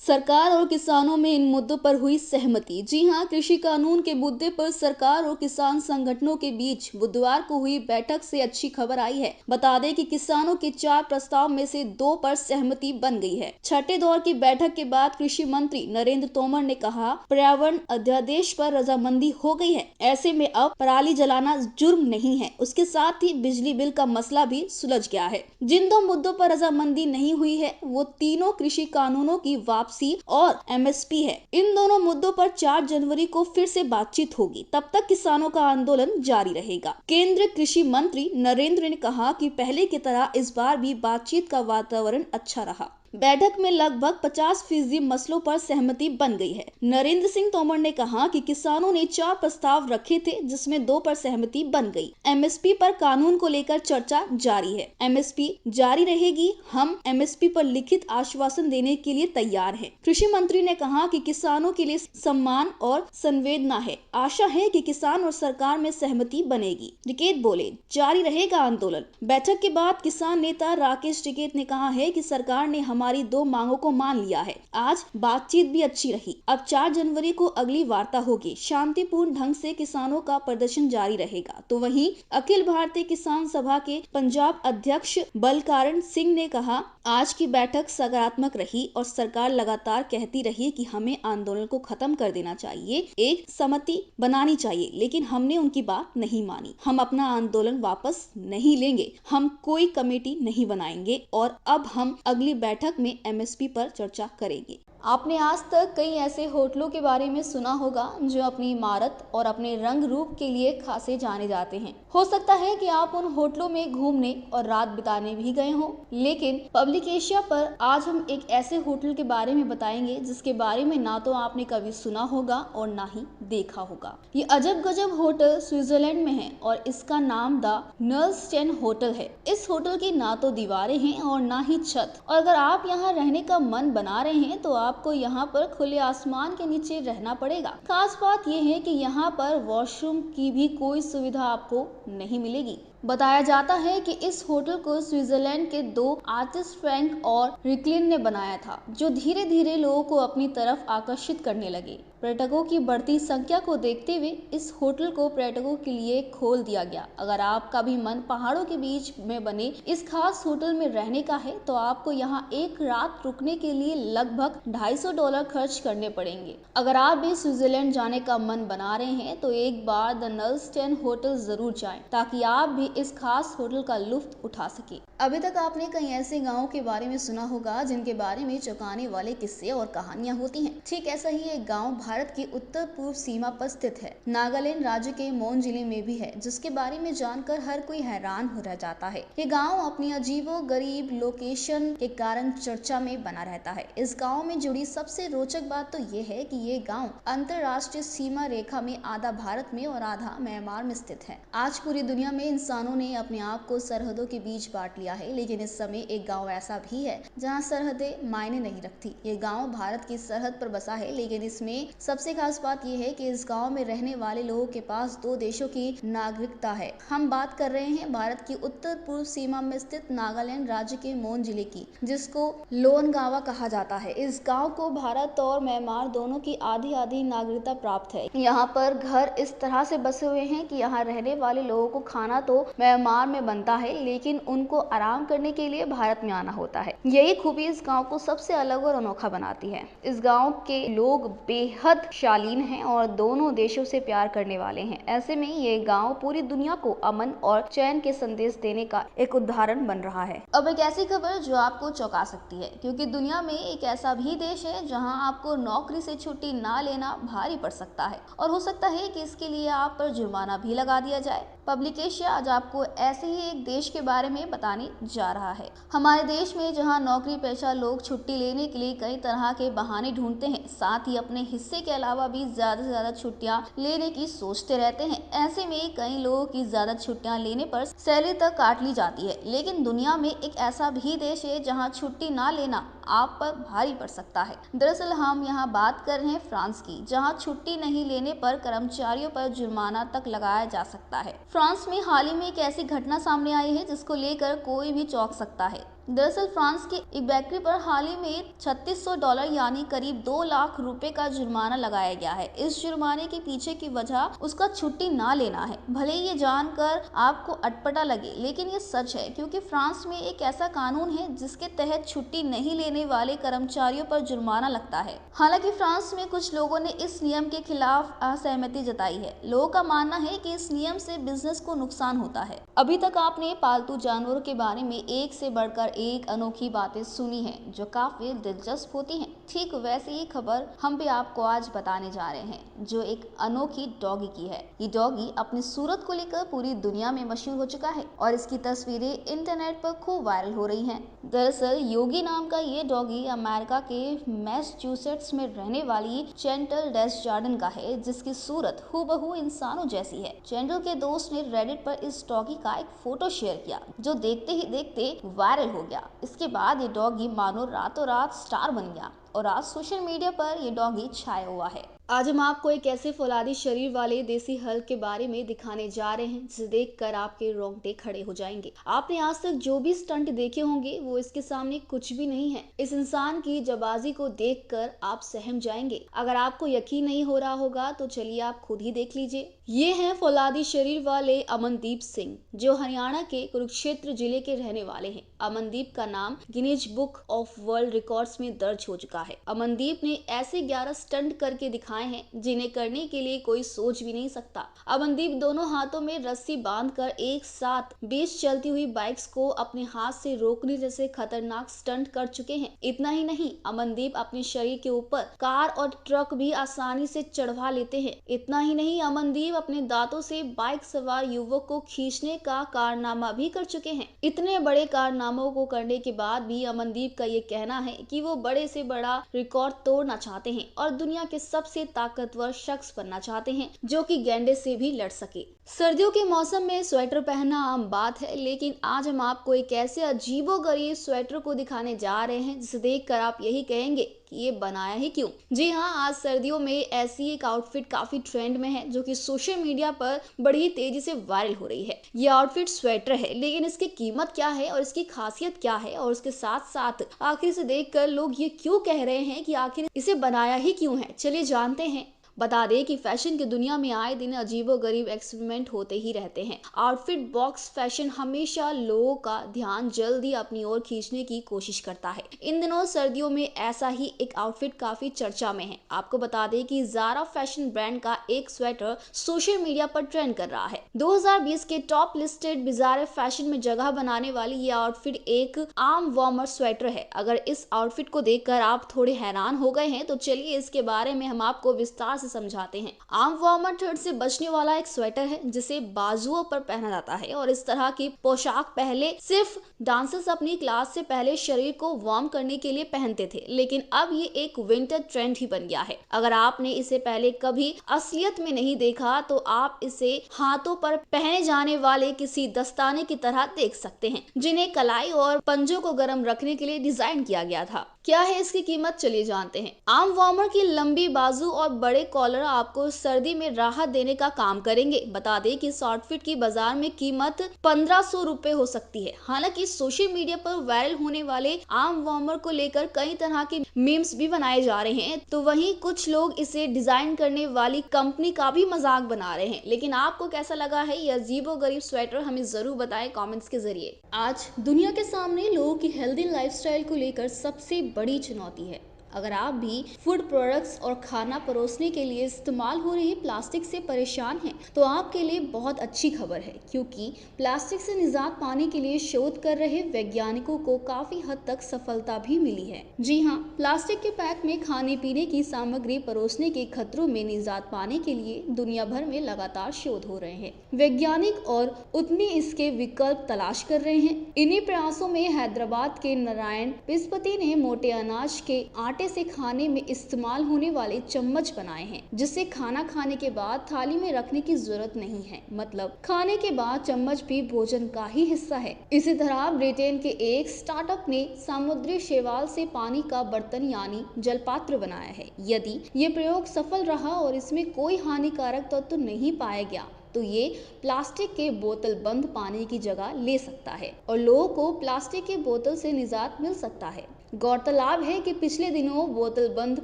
सरकार और किसानों में इन मुद्दों पर हुई सहमति। जी हां, कृषि कानून के मुद्दे पर सरकार और किसान संगठनों के बीच बुधवार को हुई बैठक से अच्छी खबर आई है। बता दें कि किसानों के 4 प्रस्ताव में से 2 पर सहमति बन गई है। छठे दौर की बैठक के बाद कृषि मंत्री नरेंद्र तोमर ने कहा, पर्यावरण अध्यादेश पर रजामंदी हो गई है, ऐसे में अब पराली जलाना जुर्म नहीं है। उसके साथ ही बिजली बिल का मसला भी सुलझ गया है। जिन 2 मुद्दों पर रजामंदी नहीं हुई है वो तीनों कृषि कानूनों की वापसी और MSP है। इन दोनों मुद्दों पर 4 जनवरी को फिर से बातचीत होगी, तब तक किसानों का आंदोलन जारी रहेगा। केंद्रीय कृषि मंत्री नरेंद्र ने कहा कि पहले की तरह इस बार भी बातचीत का वातावरण अच्छा रहा। बैठक में लगभग 50% मसलों पर सहमति बन गई है। नरेंद्र सिंह तोमर ने कहा कि किसानों ने 4 प्रस्ताव रखे थे, जिसमें 2 पर सहमति बन गई। एमएसपी पर कानून को लेकर चर्चा जारी है। एमएसपी जारी रहेगी। हम एमएसपी पर लिखित आश्वासन देने के लिए तैयार हैं। कृषि मंत्री ने कहा कि किसानों के लिए सम्मान और संवेदना है। आशा है कि किसान और सरकार में सहमति बनेगी। टिकैत बोले, जारी रहेगा आंदोलन। बैठक के बाद किसान नेता राकेश टिकैत ने कहा है कि सरकार ने हमारी 2 मांगों को मान लिया है। आज बातचीत भी अच्छी रही। अब 4 जनवरी को अगली वार्ता होगी। शांतिपूर्ण ढंग से किसानों का प्रदर्शन जारी रहेगा। तो वहीं अखिल भारतीय किसान सभा के पंजाब अध्यक्ष बलकारन सिंह ने कहा, आज की बैठक सकारात्मक रही और सरकार लगातार कहती रही कि हमें आंदोलन को खत्म कर देना चाहिए, एक सहमति बनानी चाहिए, लेकिन हमने उनकी बात नहीं मानी। हम अपना आंदोलन वापस नहीं लेंगे, हम कोई कमेटी नहीं बनाएंगे और अब हम अगली बैठक में एमएसपी पर चर्चा करेंगे। आपने आज तक कई ऐसे होटलों के बारे में सुना होगा जो अपनी इमारत और अपने रंग रूप के लिए खासे जाने जाते हैं। हो सकता है कि आप उन होटलों में घूमने और रात बिताने भी गए हों, लेकिन पब्लिक एशिया पर आज हम एक ऐसे होटल के बारे में बताएंगे जिसके बारे में ना तो आपने कभी सुना होगा और ना ही देखा होगा। ये अजब गजब होटल स्विट्जरलैंड में है और इसका नाम द नर्लस्टेन होटल है। इस होटल की ना तो दीवारें हैं और ना ही छत, और अगर आप यहाँ रहने का मन बना रहे हैं तो आपको यहाँ पर खुले आसमान के नीचे रहना पड़ेगा। खास बात यह है कि यहाँ पर वॉशरूम की भी कोई सुविधा आपको नहीं मिलेगी। बताया जाता है कि इस होटल को स्विट्जरलैंड के 2 आर्टिस्ट फ्रैंक और रिकलिन ने बनाया था, जो धीरे धीरे लोगों को अपनी तरफ आकर्षित करने लगे। पर्यटकों की बढ़ती संख्या को देखते हुए इस होटल को पर्यटकों के लिए खोल दिया गया। अगर आपका भी मन पहाड़ों के बीच में बने इस खास होटल में रहने का है तो आपको यहाँ एक रात रुकने के लिए लगभग $250 खर्च करने पड़ेंगे। अगर आप भी स्विट्जरलैंड जाने का मन बना रहे हैं तो एक बार द नर्लस्टेन होटल जरूर जाएं, ताकि आप भी इस खास होटल का लुत्फ उठा सके। अभी तक आपने कई ऐसे गांवों के बारे में सुना होगा जिनके बारे में चौंकाने वाले किस्से और कहानियां होती हैं। ठीक ऐसा ही एक गांव भारत की उत्तर पूर्व सीमा पर स्थित है। नागालैंड राज्य के मोन जिले में भी है, जिसके बारे में जानकर हर कोई हैरान हो रह जाता है। ये गाँव अपनी अजीबो गरीब लोकेशन के कारण चर्चा में बना रहता है। इस गाँव में जुड़ी सबसे रोचक बात तो ये है कि ये गाँव अंतरराष्ट्रीय सीमा रेखा में आधा भारत में और आधा म्यांमार में स्थित है। आज पूरी दुनिया में इंसानों ने अपने आप को सरहदों के बीच बांट लिया है, लेकिन इस समय एक गांव ऐसा भी है जहां सरहदें मायने नहीं रखती। ये गांव भारत की सरहद पर बसा है, लेकिन इसमें सबसे खास बात यह है कि इस गांव में रहने वाले लोगों के पास 2 देशों की नागरिकता है। हम बात कर रहे हैं भारत की उत्तर पूर्व सीमा में स्थित नागालैंड राज्य के मोन जिले की, जिसको लोनगावा कहा जाता है। इस गाँव को भारत और म्यांमार दोनों की आधी आधी नागरिकता प्राप्त है। यहाँ पर घर इस तरह से बसे हुए हैं कि यहाँ रहने वाले लोगों को खाना तो म्यांमार में बनता है, लेकिन उनको आराम करने के लिए भारत में आना होता है। यही खूबी इस गांव को सबसे अलग और अनोखा बनाती है। इस गांव के लोग बेहद शालीन हैं और दोनों देशों से प्यार करने वाले हैं। ऐसे में ये गांव पूरी दुनिया को अमन और चैन के संदेश देने का एक उदाहरण बन रहा है। अब एक ऐसी खबर जो आपको चौंका सकती है, क्योंकि दुनिया में एक ऐसा भी देश है जहां आपको नौकरी से छुट्टी ना लेना भारी पड़ सकता है और हो सकता है कि इसके लिए आप पर जुर्माना भी लगा दिया जाए। पब्लिक एशिया आज आपको ऐसे ही एक देश के बारे में बताने जा रहा है। हमारे देश में जहां नौकरी पेशा लोग छुट्टी लेने के लिए कई तरह के बहाने ढूंढते हैं, साथ ही अपने हिस्से के अलावा भी ज्यादा से ज्यादा छुट्टियां लेने की सोचते रहते हैं। ऐसे में कई लोगों की ज्यादा छुट्टियां लेने पर सैलरी तक काट ली जाती है। लेकिन दुनिया में एक ऐसा भी देश है जहाँ छुट्टी ना लेना आप पर भारी पड़ सकता है। दरअसल हम यहाँ बात कर रहे हैं फ्रांस की, जहाँ छुट्टी नहीं लेने पर कर्मचारियों पर जुर्माना तक लगाया जा सकता है। फ्रांस में हाल ही में एक ऐसी घटना सामने आई है जिसको लेकर कोई भी चौंक सकता है। दरअसल फ्रांस की एक बेकरी पर हाल ही में $3600 यानी करीब 2 लाख रुपए का जुर्माना लगाया गया है। इस जुर्माने के पीछे की वजह उसका छुट्टी ना लेना है। भले ही ये जानकर आपको अटपटा लगे, लेकिन ये सच है, क्योंकि फ्रांस में एक ऐसा कानून है जिसके तहत छुट्टी नहीं लेने वाले कर्मचारियों पर जुर्माना लगता है। हालांकि फ्रांस में कुछ लोगों ने इस नियम के खिलाफ असहमति जताई है। लोगों का मानना है कि इस नियम से बिजनेस को नुकसान होता है। अभी तक आपने पालतू जानवरों के बारे में एक से बढ़कर एक अनोखी बातें सुनी हैं जो काफी दिलचस्प होती हैं। ठीक वैसे ही खबर हम भी आपको आज बताने जा रहे हैं, जो एक अनोखी डॉगी की है। ये डॉगी अपनी सूरत को लेकर पूरी दुनिया में मशहूर हो चुका है और इसकी तस्वीरें इंटरनेट पर खूब वायरल हो रही हैं। दरअसल योगी नाम का ये डॉगी अमेरिका के मैसाचुसेट्स में रहने वाली चैंटल डेसजर्डन का है, जिसकी सूरत हूबहू इंसानों जैसी है। चैंटल के दोस्त ने रेडिट पर इस डॉगी का एक फोटो शेयर किया, जो देखते ही देखते वायरल हो गया। इसके बाद ये डॉगी मानो रातों रात स्टार बन गया और आज सोशल मीडिया पर ये डॉगी छाया हुआ है। आज हम आपको एक ऐसे फौलादी शरीर वाले देसी हल्क के बारे में दिखाने जा रहे हैं जिसे देखकर आपके रोंगटे खड़े हो जाएंगे। आपने आज तक जो भी स्टंट देखे होंगे वो इसके सामने कुछ भी नहीं है। इस इंसान की जबाजी को देखकर आप सहम जाएंगे। अगर आपको यकीन नहीं हो रहा होगा तो चलिए आप खुद ही देख लीजिए। ये हैं फौलादी शरीर वाले अमनदीप सिंह, जो हरियाणा के कुरुक्षेत्र जिले के रहने वाले हैं। अमनदीप का नाम Guinness book of world records में दर्ज हो चुका है। अमनदीप ने ऐसे 11 स्टंट करके दिखाए हैं जिन्हें करने के लिए कोई सोच भी नहीं सकता। अमनदीप दोनों हाथों में रस्सी बांधकर एक साथ 20 चलती हुई बाइक्स को अपने हाथ से रोकने जैसे खतरनाक स्टंट कर चुके हैं। इतना ही नहीं, अमनदीप अपने शरीर के ऊपर कार और ट्रक भी आसानी से चढ़वा लेते हैं। इतना ही नहीं, अमनदीप अपने दांतों से बाइक सवार युवक को खींचने का कारनामा भी कर चुके हैं। इतने बड़े कारनामों को करने के बाद भी अमनदीप का ये कहना है कि वो बड़े से बड़ा रिकॉर्ड तोड़ना चाहते हैं और दुनिया के सबसे ताकतवर शख्स बनना चाहते हैं जो कि गैंडे से भी लड़ सके। सर्दियों के मौसम में स्वेटर पहनना आम बात है, लेकिन आज हम आपको एक ऐसे अजीबोगरीब स्वेटर को दिखाने जा रहे हैं जिसे देखकर आप यही कहेंगे कि ये बनाया ही क्यों। जी हाँ, आज सर्दियों में ऐसी एक आउटफिट काफी ट्रेंड में है जो कि सोशल मीडिया पर बड़ी तेजी से वायरल हो रही है। ये आउटफिट स्वेटर है, लेकिन इसकी कीमत क्या है और इसकी खासियत क्या है, और उसके साथ साथ आखिर इसे देखकर लोग ये क्यों कह रहे हैं कि आखिर इसे बनाया ही क्यों है, चलिए जानते हैं। बता दें कि फैशन की दुनिया में आए दिन अजीबोगरीब एक्सपेरिमेंट होते ही रहते हैं। आउटफिट बॉक्स फैशन हमेशा लोगों का ध्यान जल्दी अपनी ओर खींचने की कोशिश करता है। इन दिनों सर्दियों में ऐसा ही एक आउटफिट काफी चर्चा में है। आपको बता दें कि ज़ारा फैशन ब्रांड का एक स्वेटर सोशल मीडिया पर ट्रेंड कर रहा है। 2020 के टॉप लिस्टेड बिजार फैशन में जगह बनाने वाली ये आउटफिट एक आर्म वार्मर स्वेटर है। अगर इस आउटफिट को देखकर आप थोड़े हैरान हो गए हैं तो चलिए इसके बारे में हम आपको विस्तार से समझाते हैं। आर्म वार्मर ठंड से बचने वाला एक स्वेटर है जिसे बाजुओं पर पहना जाता है, और इस तरह की पोशाक पहले सिर्फ डांसर्स अपनी क्लास से पहले शरीर को वार्म करने के लिए पहनते थे, लेकिन अब ये एक विंटर ट्रेंड ही बन गया है। अगर आपने इसे पहले कभी असलियत में नहीं देखा तो आप इसे हाथों पर पहने जाने वाले किसी दस्ताने की तरह देख सकते हैं, जिन्हें कलाई और पंजों को गर्म रखने के लिए डिजाइन किया गया था। क्या है इसकी कीमत, चलिए जानते हैं। आर्म वार्मर की लंबी बाजू और बड़े कॉलर आपको सर्दी में राहत देने का काम करेंगे। बता दें कि इस आउटफिट की बाजार में कीमत 1500 रुपए हो सकती है। हालांकि सोशल मीडिया पर वायरल होने वाले आर्म वार्मर को लेकर कई तरह के मीम्स भी बनाए जा रहे हैं, तो वहीं कुछ लोग इसे डिजाइन करने वाली कंपनी का भी मजाक बना रहे हैं। लेकिन आपको कैसा लगा है ये अजीबोगरीब स्वेटर, हमें जरूर बताएं कमेंट्स के जरिए। आज दुनिया के सामने लोगों की हेल्दी लाइफस्टाइल को लेकर सबसे बड़ी चुनौती है। अगर आप भी फूड प्रोडक्ट्स और खाना परोसने के लिए इस्तेमाल हो रही प्लास्टिक से परेशान हैं, तो आपके लिए बहुत अच्छी खबर है, क्योंकि प्लास्टिक से निजात पाने के लिए शोध कर रहे वैज्ञानिकों को काफी हद तक सफलता भी मिली है। जी हाँ, प्लास्टिक के पैक में खाने पीने की सामग्री परोसने के खतरों में निजात पाने के लिए दुनिया भर में लगातार शोध हो रहे हैं। वैज्ञानिक और उद्यमी इसके विकल्प तलाश कर रहे हैं। इन्हीं प्रयासों में हैदराबाद के नारायण पिस्पति ने मोटे अनाज के आटे से खाने में इस्तेमाल होने वाले चम्मच बनाए हैं, जिससे खाना खाने के बाद थाली में रखने की जरूरत नहीं है। मतलब खाने के बाद चम्मच भी भोजन का ही हिस्सा है। इसी तरह ब्रिटेन के एक स्टार्टअप ने समुद्री शैवाल से पानी का बर्तन यानी जलपात्र बनाया है। यदि ये प्रयोग सफल रहा और इसमें कोई हानिकारक तत्व नहीं पाया गया तो ये प्लास्टिक के बोतल बंद पानी की जगह ले सकता है और लोगों को प्लास्टिक के बोतल से निजात मिल सकता है। गौरतलब है कि पिछले दिनों बोतल बंद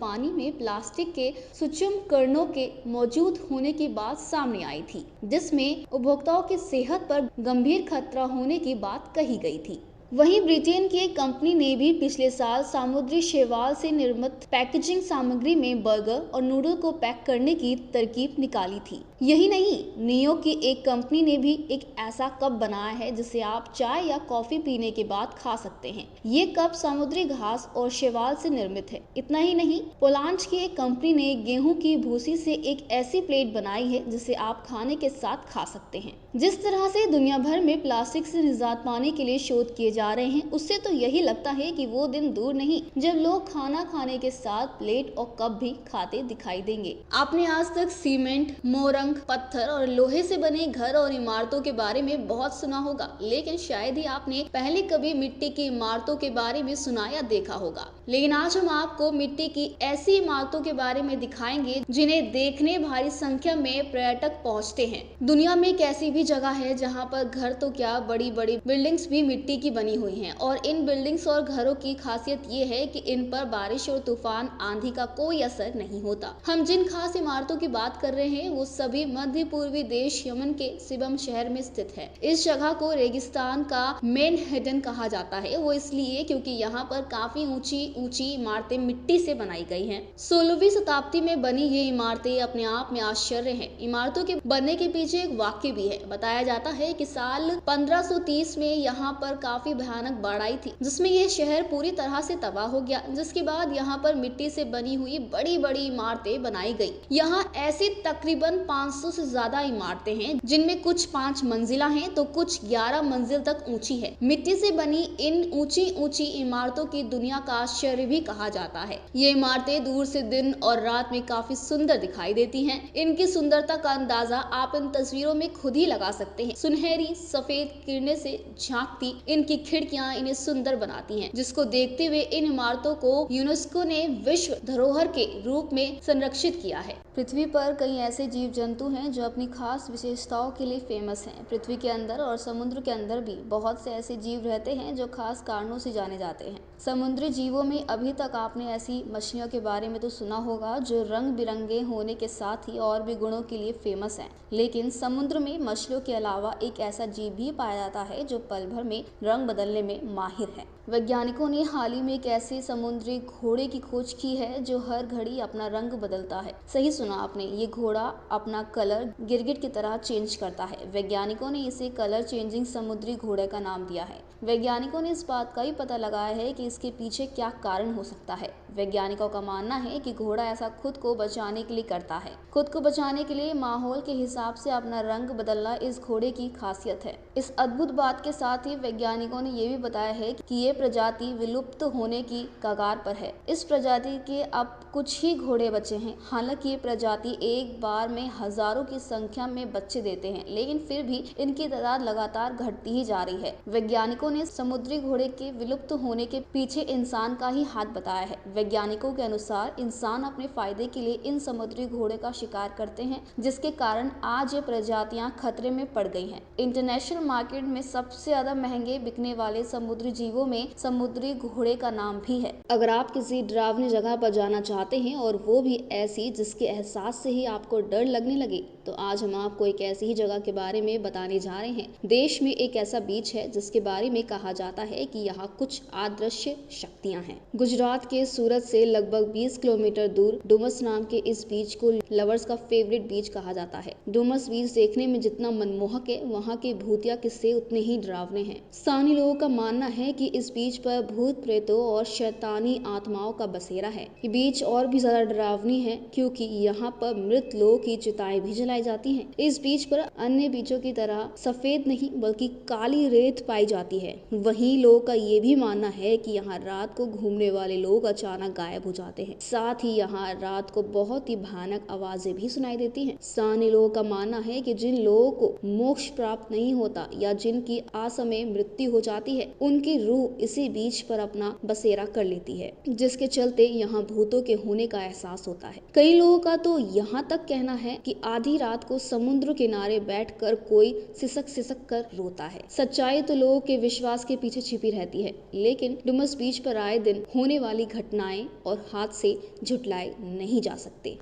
पानी में प्लास्टिक के सूक्ष्म कणों के मौजूद होने की बात सामने आई थी, जिसमें उपभोक्ताओं की सेहत पर गंभीर खतरा होने की बात कही गई थी। वहीं ब्रिटेन की एक कंपनी ने भी पिछले साल समुद्री शैवाल से निर्मित पैकेजिंग सामग्री में बर्गर और नूडल को पैक करने की तरकीब निकाली थी। यही नहीं, नियो की एक कंपनी ने भी एक ऐसा कप बनाया है जिसे आप चाय या कॉफी पीने के बाद खा सकते हैं। ये कप समुद्री घास और शैवाल से निर्मित है। इतना ही नहीं, पोलैंड की एक कंपनी ने गेहूं की भूसी से एक ऐसी प्लेट बनाई है जिसे आप खाने के साथ खा सकते हैं। जिस तरह से दुनिया भर में प्लास्टिक से निजात पाने के लिए शोध किए जा रहे हैं, उससे तो यही लगता है कि वो दिन दूर नहीं जब लोग खाना खाने के साथ प्लेट और कप भी खाते दिखाई देंगे। आपने आज तक सीमेंट, मोरंग, पत्थर और लोहे से बने घर और इमारतों के बारे में बहुत सुना होगा, लेकिन शायद ही आपने पहले कभी मिट्टी की इमारतों के बारे में सुना या देखा होगा। लेकिन आज हम आपको मिट्टी की ऐसी इमारतों के बारे में दिखाएंगे जिन्हें देखने भारी संख्या में पर्यटक पहुंचते हैं। दुनिया में एक ऐसी भी जगह है जहां पर घर तो क्या, बड़ी बड़ी बिल्डिंग्स भी मिट्टी की बनी हुई हैं और इन बिल्डिंग्स और घरों की खासियत ये है कि इन पर बारिश और तूफान, आंधी का कोई असर नहीं होता। हम जिन खास इमारतों की बात कर रहे हैं वो सभी मध्य पूर्वी देश यमन के सिबम शहर में स्थित है। इस जगह को रेगिस्तान का मैनहट्टन कहा जाता है। वो इसलिए क्योंकि यहाँ पर काफी ऊंची ऊंची इमारतें मिट्टी से बनाई गई हैं। 16वीं शताब्दी में बनी ये इमारतें अपने आप में आश्चर्य है। इमारतों के बनने के पीछे एक वाक्य भी है। बताया जाता है कि साल 1530 में यहाँ पर काफी भयानक बाढ़ आई थी जिसमें ये शहर पूरी तरह से तबाह हो गया, जिसके बाद यहाँ पर मिट्टी से बनी हुई बड़ी बड़ी इमारतें बनाई गई। यहाँ ऐसी तकरीबन 500 से ज्यादा इमारतें हैं जिनमें कुछ 5 मंजिला हैं तो कुछ 11 मंजिल तक ऊंची है। मिट्टी से बनी इन ऊंची ऊंची इमारतों की दुनिया का आश्चर्य भी कहा जाता है। ये इमारतें दूर से दिन और रात में काफी सुंदर दिखाई देती हैं। इनकी सुंदरता का अंदाजा आप इन तस्वीरों में खुद ही लगा सकते हैं। सुनहरी सफेद किरणें से झांकती इनकी खिड़कियां इन्हें सुंदर बनाती हैं, जिसको देखते हुए इन इमारतों को यूनेस्को ने विश्व धरोहर के रूप में संरक्षित किया है। पृथ्वी पर कई ऐसे जीव जंतु हैं जो अपनी खास विशेषताओं के लिए फेमस हैं। पृथ्वी के अंदर और समुद्र के अंदर भी बहुत से ऐसे जीव रहते हैं जो खास कारणों से जाने जाते हैं। समुद्री जीवों में अभी तक आपने ऐसी मछलियों के बारे में तो सुना होगा जो रंग बिरंगे होने के साथ ही और भी गुणों के लिए फेमस हैं। लेकिन समुद्र में मछलियों के अलावा एक ऐसा जीव भी पाया जाता है जो पल भर में रंग बदलने में माहिर है। वैज्ञानिकों ने हाल ही में एक ऐसे समुद्री घोड़े की खोज की है जो हर घड़ी अपना रंग बदलता है। सही सुना आपने, ये घोड़ा अपना कलर गिरगिट की तरह चेंज करता है। वैज्ञानिकों ने इसे कलर चेंजिंग समुद्री घोड़े का नाम दिया है। वैज्ञानिकों ने इस बात का भी पता लगाया है कि इसके पीछे क्या कारण हो सकता है। वैज्ञानिकों का मानना है कि घोड़ा ऐसा खुद को बचाने के लिए करता है। खुद को बचाने के लिए माहौल के हिसाब से अपना रंग बदलना इस घोड़े की खासियत है। इस अद्भुत बात के साथ ही वैज्ञानिकों ने ये भी बताया है कि ये प्रजाति विलुप्त होने की कगार पर है। इस प्रजाति के अब कुछ ही घोड़े बचे हैं। हालांकि ये प्रजाति एक बार में हजारों की संख्या में बच्चे देते हैं, लेकिन फिर भी इनकी तादाद लगातार घटती ही जा रही है। वैज्ञानिकों ने समुद्री घोड़े के विलुप्त होने के पीछे इंसान का ही हाथ बताया है। वैज्ञानिकों के अनुसार इंसान अपने फायदे के लिए इन समुद्री घोड़े का शिकार करते हैं, जिसके कारण आज ये प्रजातियां खतरे में पड़ गई हैं। इंटरनेशनल मार्केट में सबसे ज्यादा महंगे बिकने वाले समुद्री जीवों में समुद्री घोड़े का नाम भी है। अगर आप किसी डरावनी जगह पर जाना चाहते हैं और वो भी ऐसी जिसके एहसास से ही आपको डर लगने लगे, तो आज हम आपको एक ऐसी ही जगह के बारे में बताने जा रहे हैं। देश में एक ऐसा बीच है जिसके बारे में कहा जाता है कि यहाँ कुछ अदृश्य शक्तियाँ हैं। गुजरात के सूरत से लगभग 20 किलोमीटर दूर डुमस नाम के इस बीच को लवर्स का फेवरेट बीच कहा जाता है। डुमस बीच देखने में जितना मनमोहक है, वहाँ के भूतिया किस्से उतने ही डरावने हैं। स्थानीय लोगों का मानना है कि इस बीच पर भूत प्रेतों और शैतानी आत्माओं का बसेरा है। ये बीच और भी ज्यादा डरावनी है क्योंकि यहाँ पर मृत लोगों की चिताएं भी जलाई जाती हैं। इस बीच पर अन्य बीचों की तरह सफेद नहीं बल्कि काली रेत पाई जाती है। वहीं लोगों का ये भी मानना है कि यहाँ रात को घूमने वाले लोग अचानक गायब हो जाते हैं। साथ ही यहाँ रात को बहुत ही भयानक आवाजें भी सुनाई देती हैं। स्थानीय लोगों का मानना है कि जिन लोगों को मोक्ष प्राप्त नहीं होता या जिनकी असमय मृत्यु हो जाती है, उनकी रूह इसी बीच पर अपना बसेरा कर लेती है, जिसके चलते यहाँ भूतों के होने का एहसास होता है। कई लोगों का तो यहाँ तक कहना है कि आधी रात को समुद्र किनारे बैठकर कोई सिसक सिसक कर रोता है। सच्चाई तो लोगों के विश्वास के पीछे छिपी रहती है, लेकिन डुमस बीच पर आए दिन होने वाली घटनाएं और हादसे झुटलाए नहीं जा सकते।